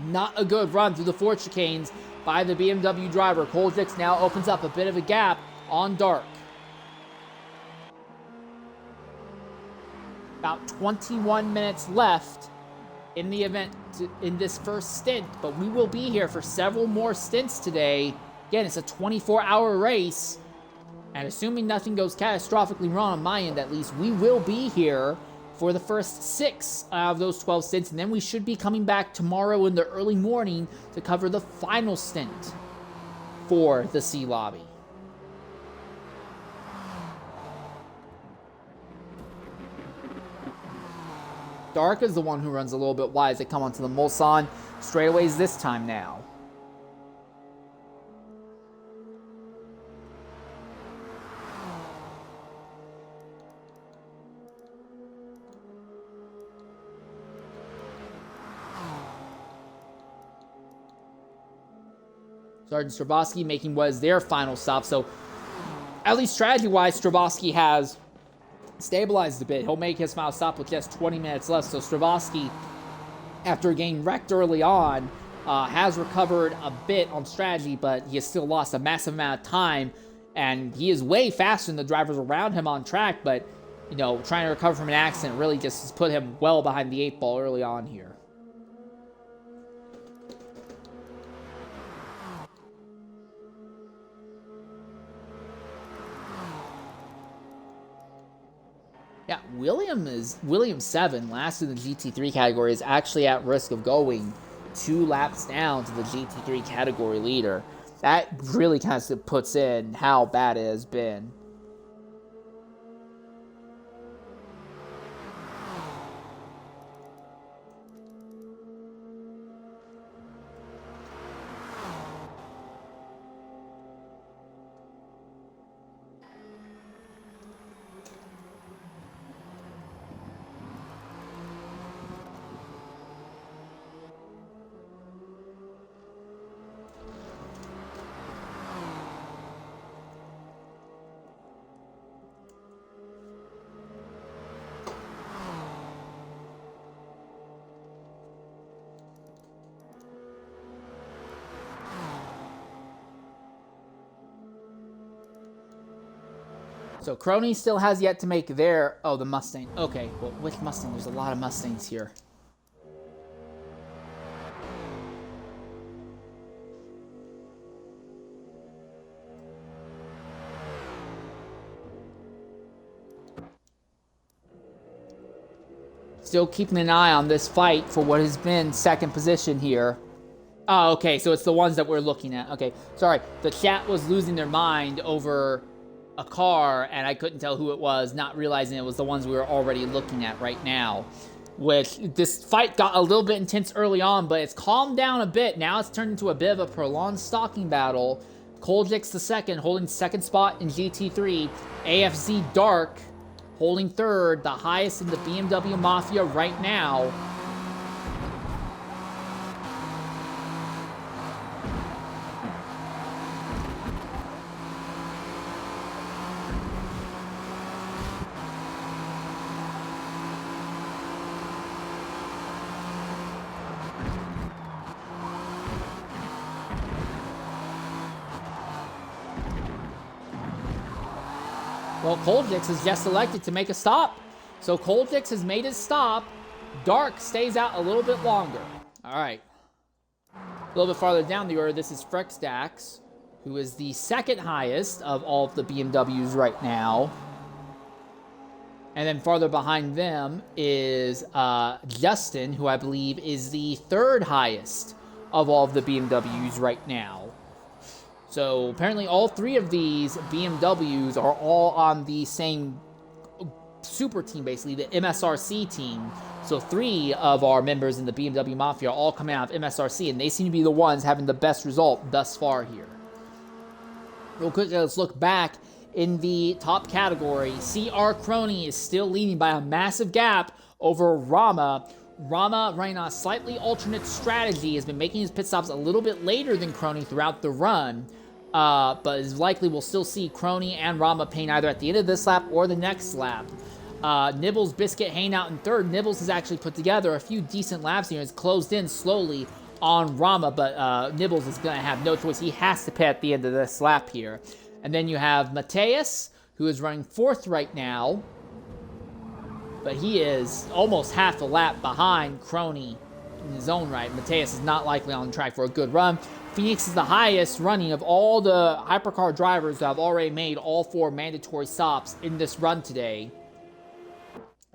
Speaker 1: Not a good run through the Ford chicanes by the BMW driver. Koldix now opens up a bit of a gap on Dark. About 21 minutes left in the event, in this first stint, but we will be here for several more stints today. Again, it's a 24-hour race, and assuming nothing goes catastrophically wrong on my end at least, we will be here for the first 6 of those 12 stints, and then we should be coming back tomorrow in the early morning to cover the final stint for the C Lobby. Dark is the one who runs a little bit wide as they come onto the Mulsanne straightaways this time now. Sergeant Stravosky making what is their final stop. So at least strategy-wise, Stravosky has stabilized a bit. He'll make his final stop with just 20 minutes left. So Stravosky, after getting wrecked early on, has recovered a bit on strategy, but he has still lost a massive amount of time, and he is way faster than the drivers around him on track, but, you know, trying to recover from an accident really just has put him well behind the 8 ball early on here. Yeah, William 7, last in the GT3 category, is actually at risk of going 2 laps down to the GT3 category leader. That really kind of puts in how bad it has been. So Crony still has yet to make their... Oh, the Mustang. Okay, well, with Mustang, there's a lot of Mustangs here. Still keeping an eye on this fight for what has been second position here. Oh, okay, so it's the ones that we're looking at. Okay, sorry. The chat was losing their mind over a car, and I couldn't tell who it was, not realizing it was the ones we were already looking at right now. Which, this fight got a little bit intense early on, but it's calmed down a bit. Now it's turned into a bit of a prolonged stalking battle. Koljix the second, holding second spot in GT3. AFZ Dark holding third, the highest in the BMW Mafia right now. Well, Koljix has just elected to make a stop. So Koljix has made his stop. Dark stays out a little bit longer. All right. A little bit farther down the order, this is Frexdax, who is the second highest of all of the BMWs right now. And then farther behind them is Justin, who I believe is the third highest of all of the BMWs right now. So apparently all 3 of these BMWs are all on the same super team, basically, the MSRC team. So 3 of our members in the BMW Mafia are all coming out of MSRC, and they seem to be the ones having the best result thus far here. Real quick, let's look back in the top category. CR Crony is still leading by a massive gap over Rama. Rama, running on a slightly alternate strategy, has been making his pit stops a little bit later than Crony throughout the run. But is likely we'll still see Crony and Rama paint either at the end of this lap or the next lap. Nibbles, Biscuit hanging out in third. Nibbles has actually put together a few decent laps here. It's closed in slowly on Rama, but Nibbles is going to have no choice. He has to pit at the end of this lap here. And then you have Mateus, who is running fourth right now. But he is almost half a lap behind Crony in his own right. Mateus is not likely on track for a good run. Phoenix is the highest running of all the hypercar drivers who have already made all 4 mandatory stops in this run today.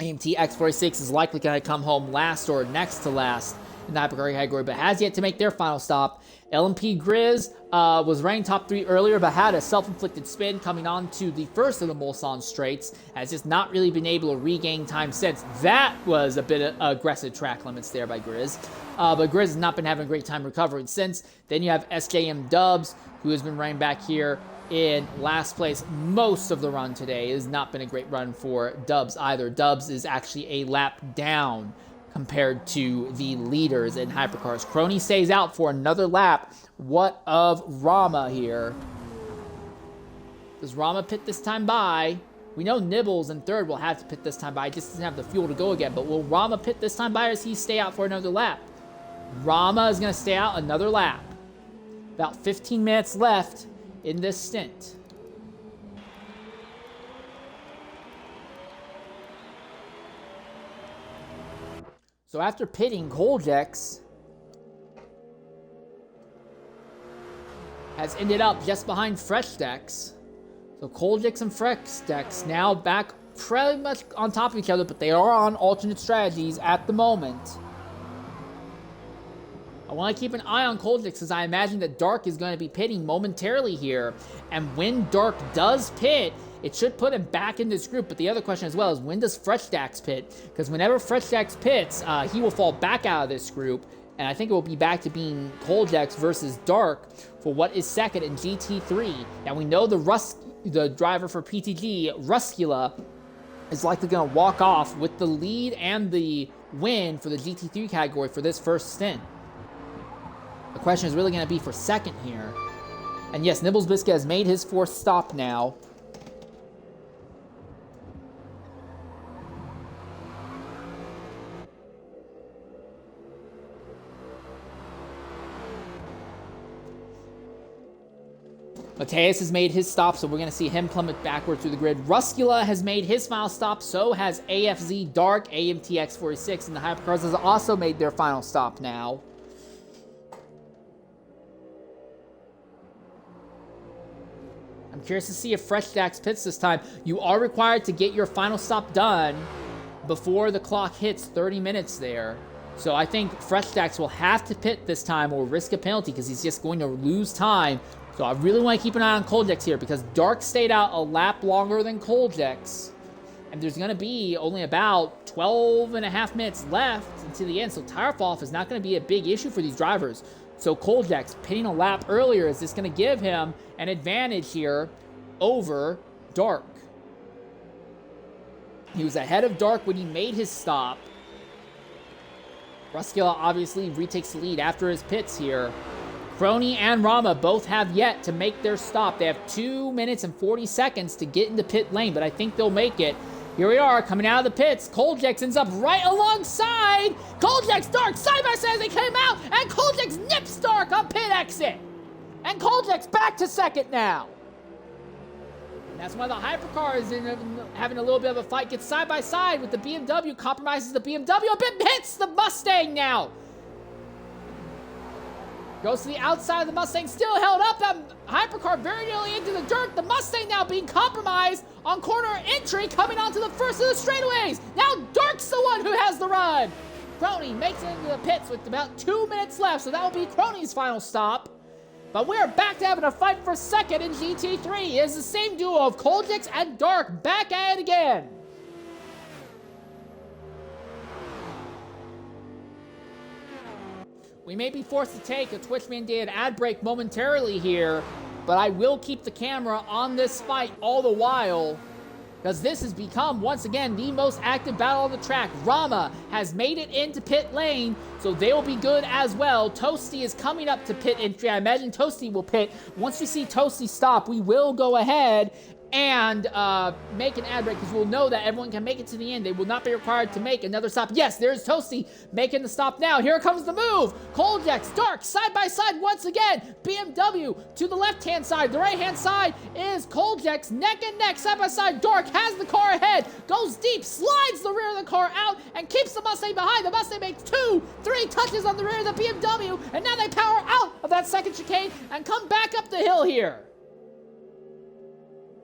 Speaker 1: AMT X46 is likely going to come home last or next to last in the hypercar category, but has yet to make their final stop. LMP Grizz was running top 3 earlier, but had a self-inflicted spin coming on to the first of the Mulsanne straights. Has just not really been able to regain time since. That was a bit of aggressive track limits there by Grizz. But Grizz has not been having a great time recovering since. Then you have SJM Dubs, who has been running back here in last place most of the run today. It has not been a great run for Dubs either. Dubs is actually a lap down compared to the leaders in hypercars. Crony stays out for another lap. What of Rama here? Does Rama pit this time by? We know Nibbles in third will have to pit this time by. He just doesn't have the fuel to go again. But will Rama pit this time by, or does he stay out for another lap? Rama is going to stay out another lap. About 15 minutes left in this stint. So after pitting, Koljex has ended up just behind Freshdex. So Koljex and Freshdex now back pretty much on top of each other, but they are on alternate strategies at the moment. I want to keep an eye on Koljex because I imagine that Dark is going to be pitting momentarily here. And when Dark does pit, it should put him back in this group. But the other question as well is, when does Freshdax pit? Because whenever Freshdax pits, he will fall back out of this group. And I think it will be back to being Koljex versus Dark for what is second in GT3. Now we know the driver for PTG, Ruskula, is likely going to walk off with the lead and the win for the GT3 category for this first stint. The question is really going to be for second here. And yes, Nibbles Biscuit has made his fourth stop now. Mateus has made his stop, so we're going to see him plummet backward through the grid. Ruskula has made his final stop, so has AFZ Dark, AMTX46, and the Hypercars has also made their final stop now. I'm curious to see if Freshdax pits this time. You are required to get your final stop done before the clock hits 30 minutes there. So I think Freshdax will have to pit this time or risk a penalty because he's just going to lose time. So I really want to keep an eye on Koljex here because Dark stayed out a lap longer than Koljex. And there's going to be only about 12 and a half minutes left until the end. So tire fall off is not going to be a big issue for these drivers. So Koljex pitting a lap earlier, is this going to give him an advantage here over Dark? He was ahead of Dark when he made his stop. Ruskula obviously retakes the lead after his pits here. Crony and Rama both have yet to make their stop. They have 2 minutes and 40 seconds to get into pit lane, but I think they'll make it. Here we are, coming out of the pits. Koljex ends up right alongside. Koljex, Dark, side by side as they came out, and Koljex nips Dark on pit exit. And Koljex back to second now. And that's why the Hypercar is having a little bit of a fight. Gets side by side with the BMW, compromises the BMW a bit, hits the Mustang now. Goes to the outside of the Mustang, still held up. Hypercar very nearly into the dirt. The Mustang now being compromised on corner entry, coming onto the first of the straightaways. Now Dark's the one who has the run. Crony makes it into the pits with about 2 minutes left, so that will be Crony's final stop. But we are back to having a fight for second in GT3. It's the same duo of Koljex and Dark back at it again. We may be forced to take a Twitch-mandated ad break momentarily here, but I will keep the camera on this fight all the while, because this has become, once again, the most active battle on the track. Rama has made it into pit lane, so they will be good as well. Toasty is coming up to pit entry. I imagine Toasty will pit. Once we see Toasty stop, we will go ahead and make an ad break, because we'll know that everyone can make it to the end. They will not be required to make another stop. Yes, there's Toasty making the stop now. Here comes the move. Koljex, Dark, side by side once again. BMW to the left-hand side. The right-hand side is Koljex, neck and neck, side by side. Dark has the car ahead, goes deep, slides the rear of the car out, and keeps the Mustang behind. The Mustang makes 2-3 touches on the rear of the BMW, and now they power out of that second chicane and come back up the hill here.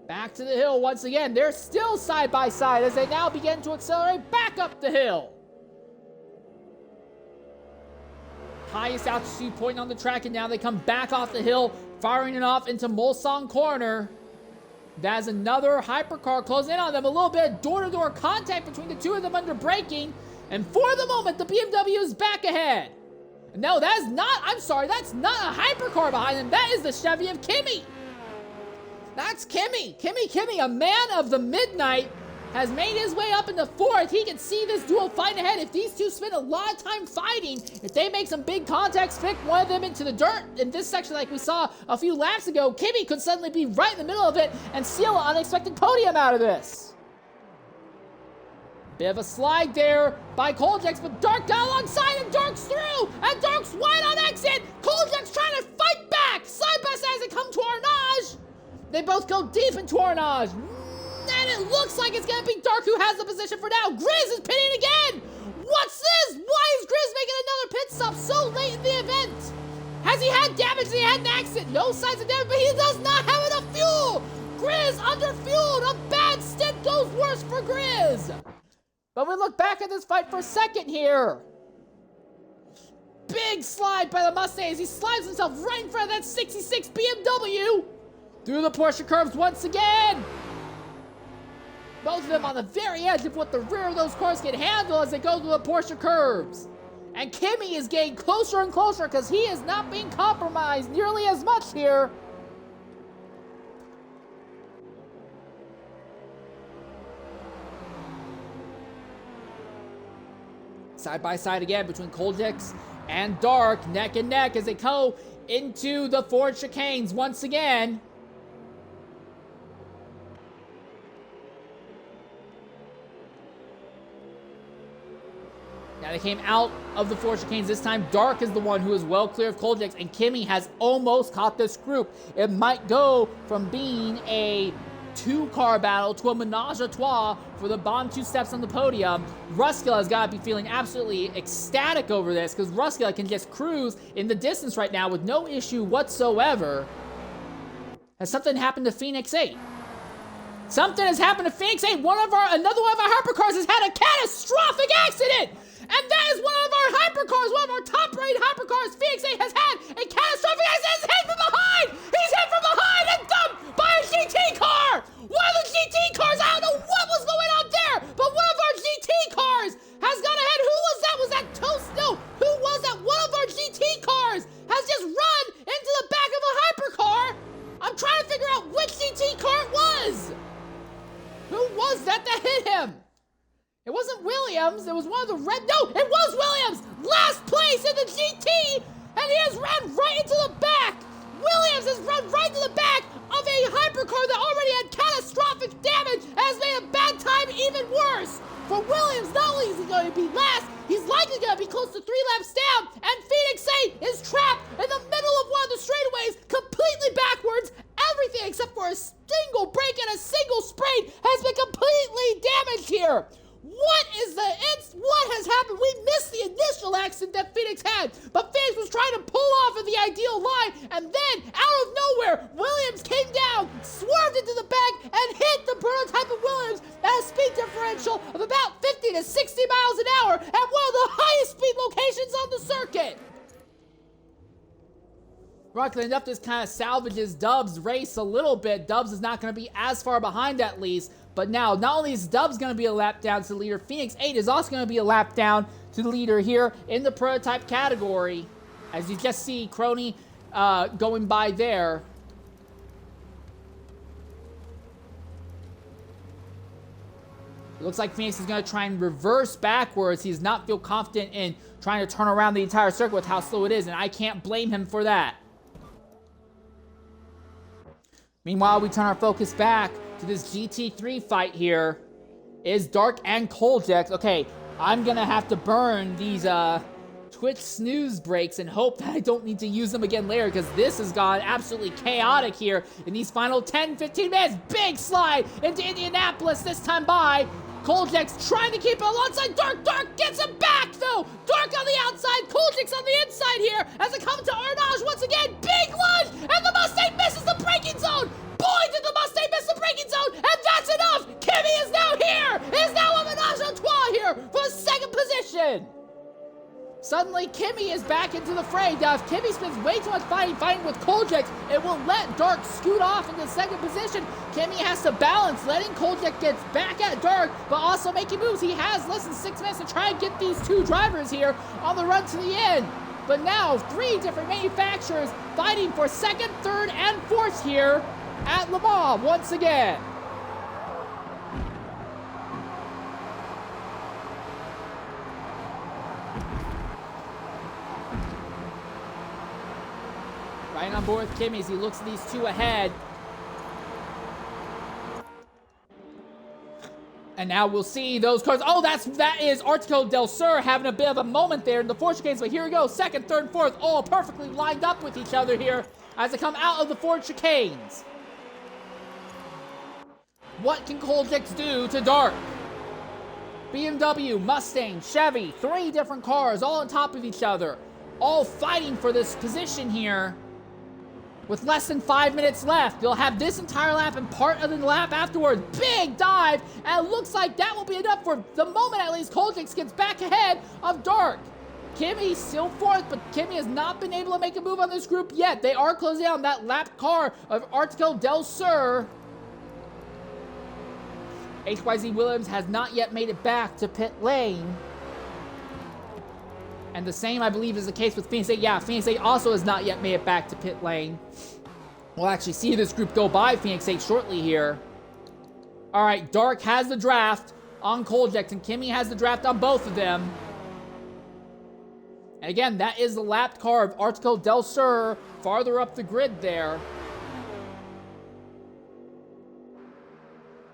Speaker 1: Back to the hill once again. They're still side by side as they now begin to accelerate back up the hill. Highest altitude point on the track, and now they come back off the hill, firing it off into Mulsanne Corner. That's another Hypercar closing in on them. A little bit of door-to-door contact between the two of them under braking. And for the moment, the BMW is back ahead. No, that is not, I'm sorry, that's not a Hypercar behind them. That is the Chevy of Kimmy. That's Kimmy, a man of the midnight, has made his way up into fourth. He can see this duel fight ahead. If these two spend a lot of time fighting, if they make some big contacts, pick one of them into the dirt in this section like we saw a few laps ago, Kimmy could suddenly be right in the middle of it and steal an unexpected podium out of this. Bit of a slide there by Koljax, but Dark got alongside him. Dark's through, and Dark's wide on exit. Koljax trying to fight back. Side by side as they come to Arnage. They both go deep into Arnage. And it looks like it's going to be Dark who has the position for now. Grizz is pitting again. What's this? Why is Grizz making another pit stop so late in the event? Has he had damage? Has he had an accident? No signs of damage, but he does not have enough fuel. Grizz underfueled. A bad stint goes worse for Grizz. But we look back at this fight for a second here. Big slide by the Mustangs. He slides himself right in front of that 66 BMW. Through the Porsche curves once again. Both of them on the very edge of what the rear of those cars can handle as they go through the Porsche curves. And Kimmy is getting closer and closer because he is not being compromised nearly as much here. Side by side again between Koljax and Dark, neck and neck as they go into the Ford chicanes once again. Now they came out of the Ford chicanes. This time Dark is the one who is well clear of Koljax, and Kimmy has almost caught this group. It might go from being a two-car battle to a menage a trois for the bottom two steps on the podium. Ruskilla has got to be feeling absolutely ecstatic over this because Ruskilla can just cruise in the distance right now with no issue whatsoever. Has something happened to Phoenix 8? Something has happened to Phoenix 8. Another one of our hypercars has had a catastrophic accident! And that is one of our hypercars, one of our top-rated hypercars. Phoenix 8 has had a catastrophic accident. He's hit from behind! He's hit from behind and dumped by a GT car! One of the GT cars, I don't know what was going on there, but one of our GT cars has gone ahead. Who was that? Was that Toast? No, who was that? One of our GT cars has just run into the back of a hypercar. I'm trying to figure out which GT car it was. Who was that hit him? It wasn't Williams. It was one of the red. No, it was Williams. Last place in the GT, and he has run right into the back. Williams has run right into the back of a hypercar that already had catastrophic damage and has made a bad time even worse. For Williams, not only is he going to be last, he's likely going to be close to 3 laps down, and Phoenix 8 is trapped in the middle of one of the straightaways, completely backwards. Everything except for a single brake and a single spray has been completely damaged here. What has happened? We missed the initial accident that Phoenix had, but Phoenix was trying to pull off of the ideal line, and then, out of nowhere, Williams came down, swerved into the back, and hit the prototype of Williams at a speed differential of about 50 to 60 miles an hour at one of the highest speed locations on the circuit. Luckily enough, this kind of salvages Dubs' race a little bit. Dubs is not going to be as far behind at least. But now, not only is Dubs going to be a lap down to the leader, Phoenix 8 is also going to be a lap down to the leader here in the prototype category. As you just see Crony going by there. It looks like Phoenix is going to try and reverse backwards. He does not feel confident in trying to turn around the entire circuit with how slow it is, and I can't blame him for that. Meanwhile, we turn our focus back to this GT3 fight here. Is Dark and Koljax. Okay, I'm gonna have to burn these Twitch snooze breaks and hope that I don't need to use them again later, because this has gone absolutely chaotic here in these final 10-15 minutes. Big slide into Indianapolis this time by Koljax, trying to keep it alongside Dark. Dark gets him back though. Dark on the outside, Koljax on the inside here as it comes to Arnage once again. Big lunge, and the Mustang misses the braking zone. Boy, did the Mustang miss the braking zone, and that's enough. Kimmy is now here. It is now a menage a trois here for the second position. Suddenly, Kimmy is back into the fray. Now, if Kimmy spends way too much fighting with Koljax, it will let Dark scoot off into second position. Kimmy has to balance, letting Koljax get back at Dark, but also making moves. He has less than 6 minutes to try and get these two drivers here on the run to the end. But now, 3 different manufacturers fighting for second, third, and fourth here at Le Mans once again. on board with Kimi as he looks at these two ahead. And now we'll see those cars. Oh, that is Artico Del Sur having a bit of a moment there in the Ford chicanes. But here we go. Second, third, and fourth, all perfectly lined up with each other here as they come out of the Ford chicanes. What can Koldix do to Dark? BMW, Mustang, Chevy, 3 different cars all on top of each other, all fighting for this position here. With less than 5 minutes left, you'll have this entire lap and part of the lap afterwards. Big dive, and it looks like that will be enough for the moment at least. Koldix gets back ahead of Dark. Kimi still fourth, but Kimi has not been able to make a move on this group yet. They are closing down that lap car of Artico Del Sur. HYZ Williams has not yet made it back to pit lane. And the same, I believe, is the case with Phoenix 8. Yeah, Phoenix 8 also has not yet made it back to pit lane. We'll actually see this group go by Phoenix 8 shortly here. All right, Dark has the draft on Koldix, and Kimi has the draft on both of them. And again, that is the lapped car of Artico Del Sur, farther up the grid there.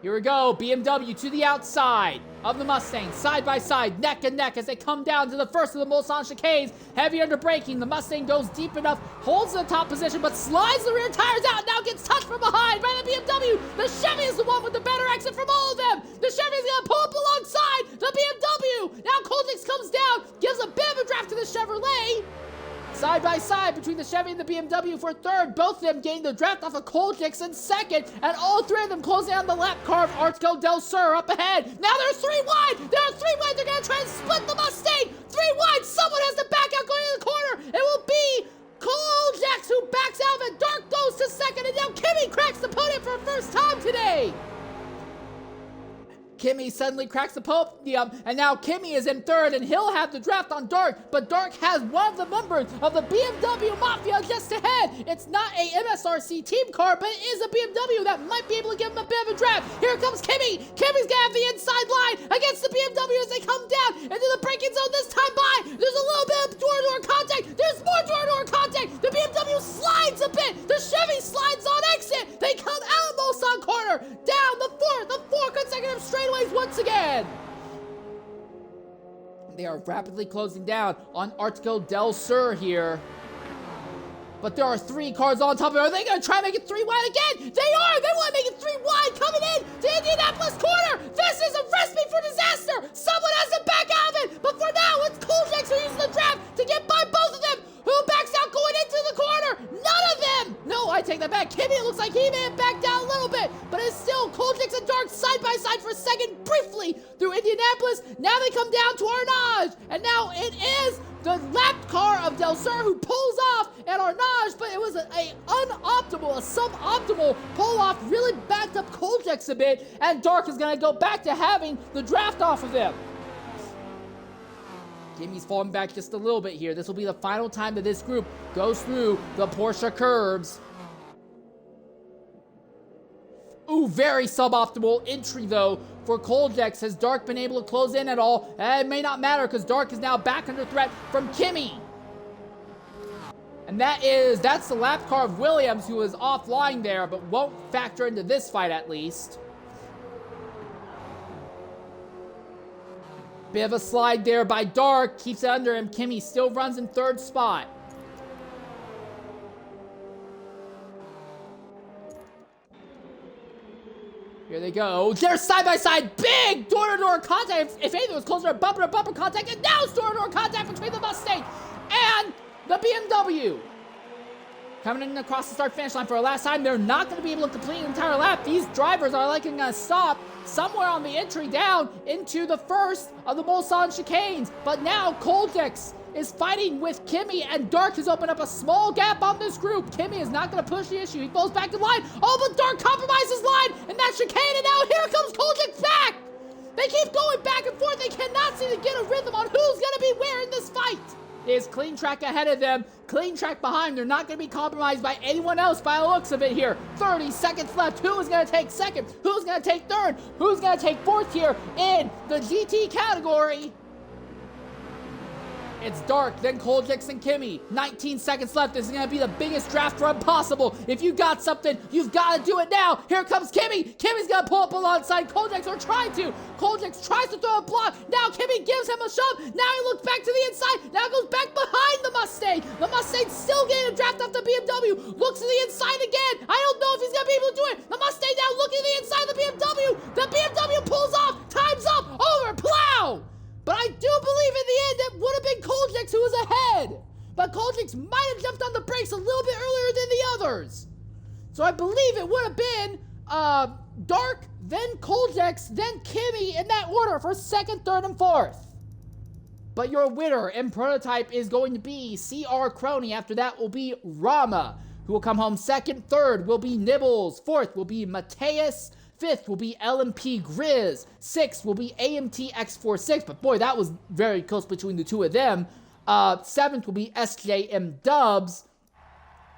Speaker 1: Here we go, BMW to the outside of the Mustang, side by side, neck and neck as they come down to the first of the Mulsanne chicanes. Heavy under braking, the Mustang goes deep enough, holds the top position, but slides the rear tires out, now gets touched from behind by the BMW. The Chevy is the one with the better exit from all of them. The Chevy is gonna pull up alongside the BMW. Now Koldix comes down, gives a bit of a draft to the Chevrolet. Side by side between the Chevy and the BMW for third. Both of them getting the draft off of Koldix in second. And all 3 of them closing on the lap car of Artico Del Sur up ahead. Now they're 3 wide. They're 3 wide. They're going to try and split the Mustang. 3 wide. Someone has to back out going to the corner. It will be Koldix who backs out of it. Dark goes to second. And now Kimi cracks the podium for the first time today. Kimi suddenly cracks the podium, and now Kimi is in third, and he'll have the draft on Dark, but Dark has one of the members of the BMW Mafia just ahead. It's not a MSRC team car, but it is a BMW that might be able to give him a bit of a draft. Here comes Kimi. Kimi's gonna have the inside line against the BMW as they come down into the braking zone this time by. There's a little bit of door-to-door contact. There's more door-to-door contact. The BMW slides a bit. The Chevy slides on exit. They come out of Mulsanne corner, down the four consecutive straightaways once again. They are rapidly closing down on Artico Del Sur here. But there are 3 cars on top of it. Are they going to try and make it 3 wide again? They are! They want to make it 3 wide coming in to Indianapolis corner! This is a recipe for disaster! Someone has to back out of it! But for now, it's Koldix who uses the draft to get by both of them! Who backs out going into the corner? None of them! No, I take that back. Kimi, it looks like he may have backed down a little bit, but it's still Koldix and Dark side by side for a second briefly through Indianapolis. Now they come down to Arnage, and now it is the lapped car of Del Sur who pulls off at Arnage, but it was a suboptimal pull-off, really backed up Koldix a bit, and Dark is going to go back to having the draft off of them. Kimi's falling back just a little bit here. This will be the final time that this group goes through the Porsche curves. Ooh, very suboptimal entry, though, for Koldix. Has Dark been able to close in at all? It may not matter, because Dark is now back under threat from Kimi. And that's the lap car of Williams, who is offline there, but won't factor into this fight at least. Bit of a slide there by Dark, keeps it under him. Kimi still runs in third spot. Here they go. They're side by side. Big door-to-door contact. If anything was closer to bumper-to-bumper contact, and now it's door-to-door contact between the Mustang and the BMW. Coming in across the start-finish line for a last time. They're not going to be able to complete an entire lap. These drivers are likely going to stop somewhere on the entry down into the first of the Mulsanne chicanes. But now Koldix is fighting with Kimi, and Dark has opened up a small gap on this group. Kimi is not going to push the issue. He falls back in line. Oh, but Dark compromises line, and that chicane, and now here comes Koldix back. They keep going back and forth. They cannot seem to get a rhythm on who's going to be where in this fight. Is clean track ahead of them, clean track behind. They're not going to be compromised by anyone else by the looks of it here. 30 seconds left. Who is going to take second? Who's going to take third? Who's going to take fourth here in the GT category? It's Dark, then Koljix and Kimmy. 19 seconds left. This is going to be the biggest draft run possible. If you got something, you've got to do it now. Here comes Kimmy. Kimmy's going to pull up alongside Koljix, or trying to. Koljix tries to throw a block. Now Kimmy gives him a shove. Now he looks back to the inside. Now goes back behind the Mustang. The Mustang's still getting a draft off the BMW. Looks to the inside again. I don't know if he's going to be able to do it. The Mustang now looking to the inside of the BMW. The BMW pulls off. Time's up. Over. Plow. But I do believe in the end it would have been Koljix who was ahead. But Koljix might have jumped on the brakes a little bit earlier than the others. So I believe it would have been Dark, then Koljix, then Kimmy in that order for second, third, and fourth. But your winner in Prototype is going to be CR Crony. After that will be Rama, who will come home second. Third will be Nibbles. Fourth will be Mateus. Fifth will be LMP Grizz. Sixth will be AMT X46. But boy, that was very close between the two of them. Seventh will be SJM Dubs.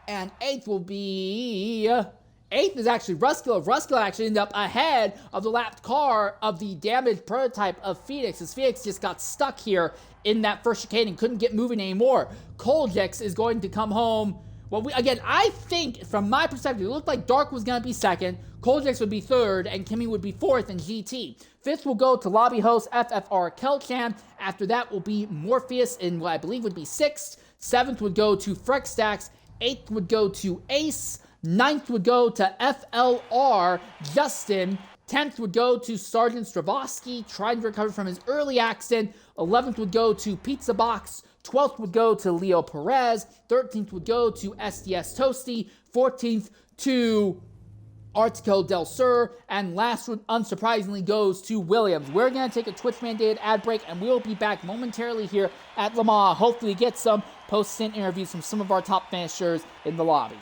Speaker 1: And eighth will be... Eighth is actually Ruskilla. Ruskilla actually ended up ahead of the lapped car of the damaged Prototype of Phoenix, as Phoenix just got stuck here in that first chicane and couldn't get moving anymore. Koljix is going to come home. Well, again, I think, from my perspective, it looked like Dark was going to be second, Koljix would be third, and Kimmy would be fourth in GT. Fifth will go to lobby host FFR Kelchan. After that will be Morpheus in what I believe would be sixth. Seventh would go to Frextax. Eighth would go to Ace. Ninth would go to FLR Justin. 10th would go to Sergeant Stravosky, trying to recover from his early accident. 11th would go to Pizza Box. 12th would go to Leo Perez. 13th would go to SDS Toasty. 14th to Artico Del Sur. And last one, unsurprisingly, goes to Williams. We're going to take a Twitch-mandated ad break, and we'll be back momentarily here at Le Mans. Hopefully get some post-stint interviews from some of our top finishers in the lobby.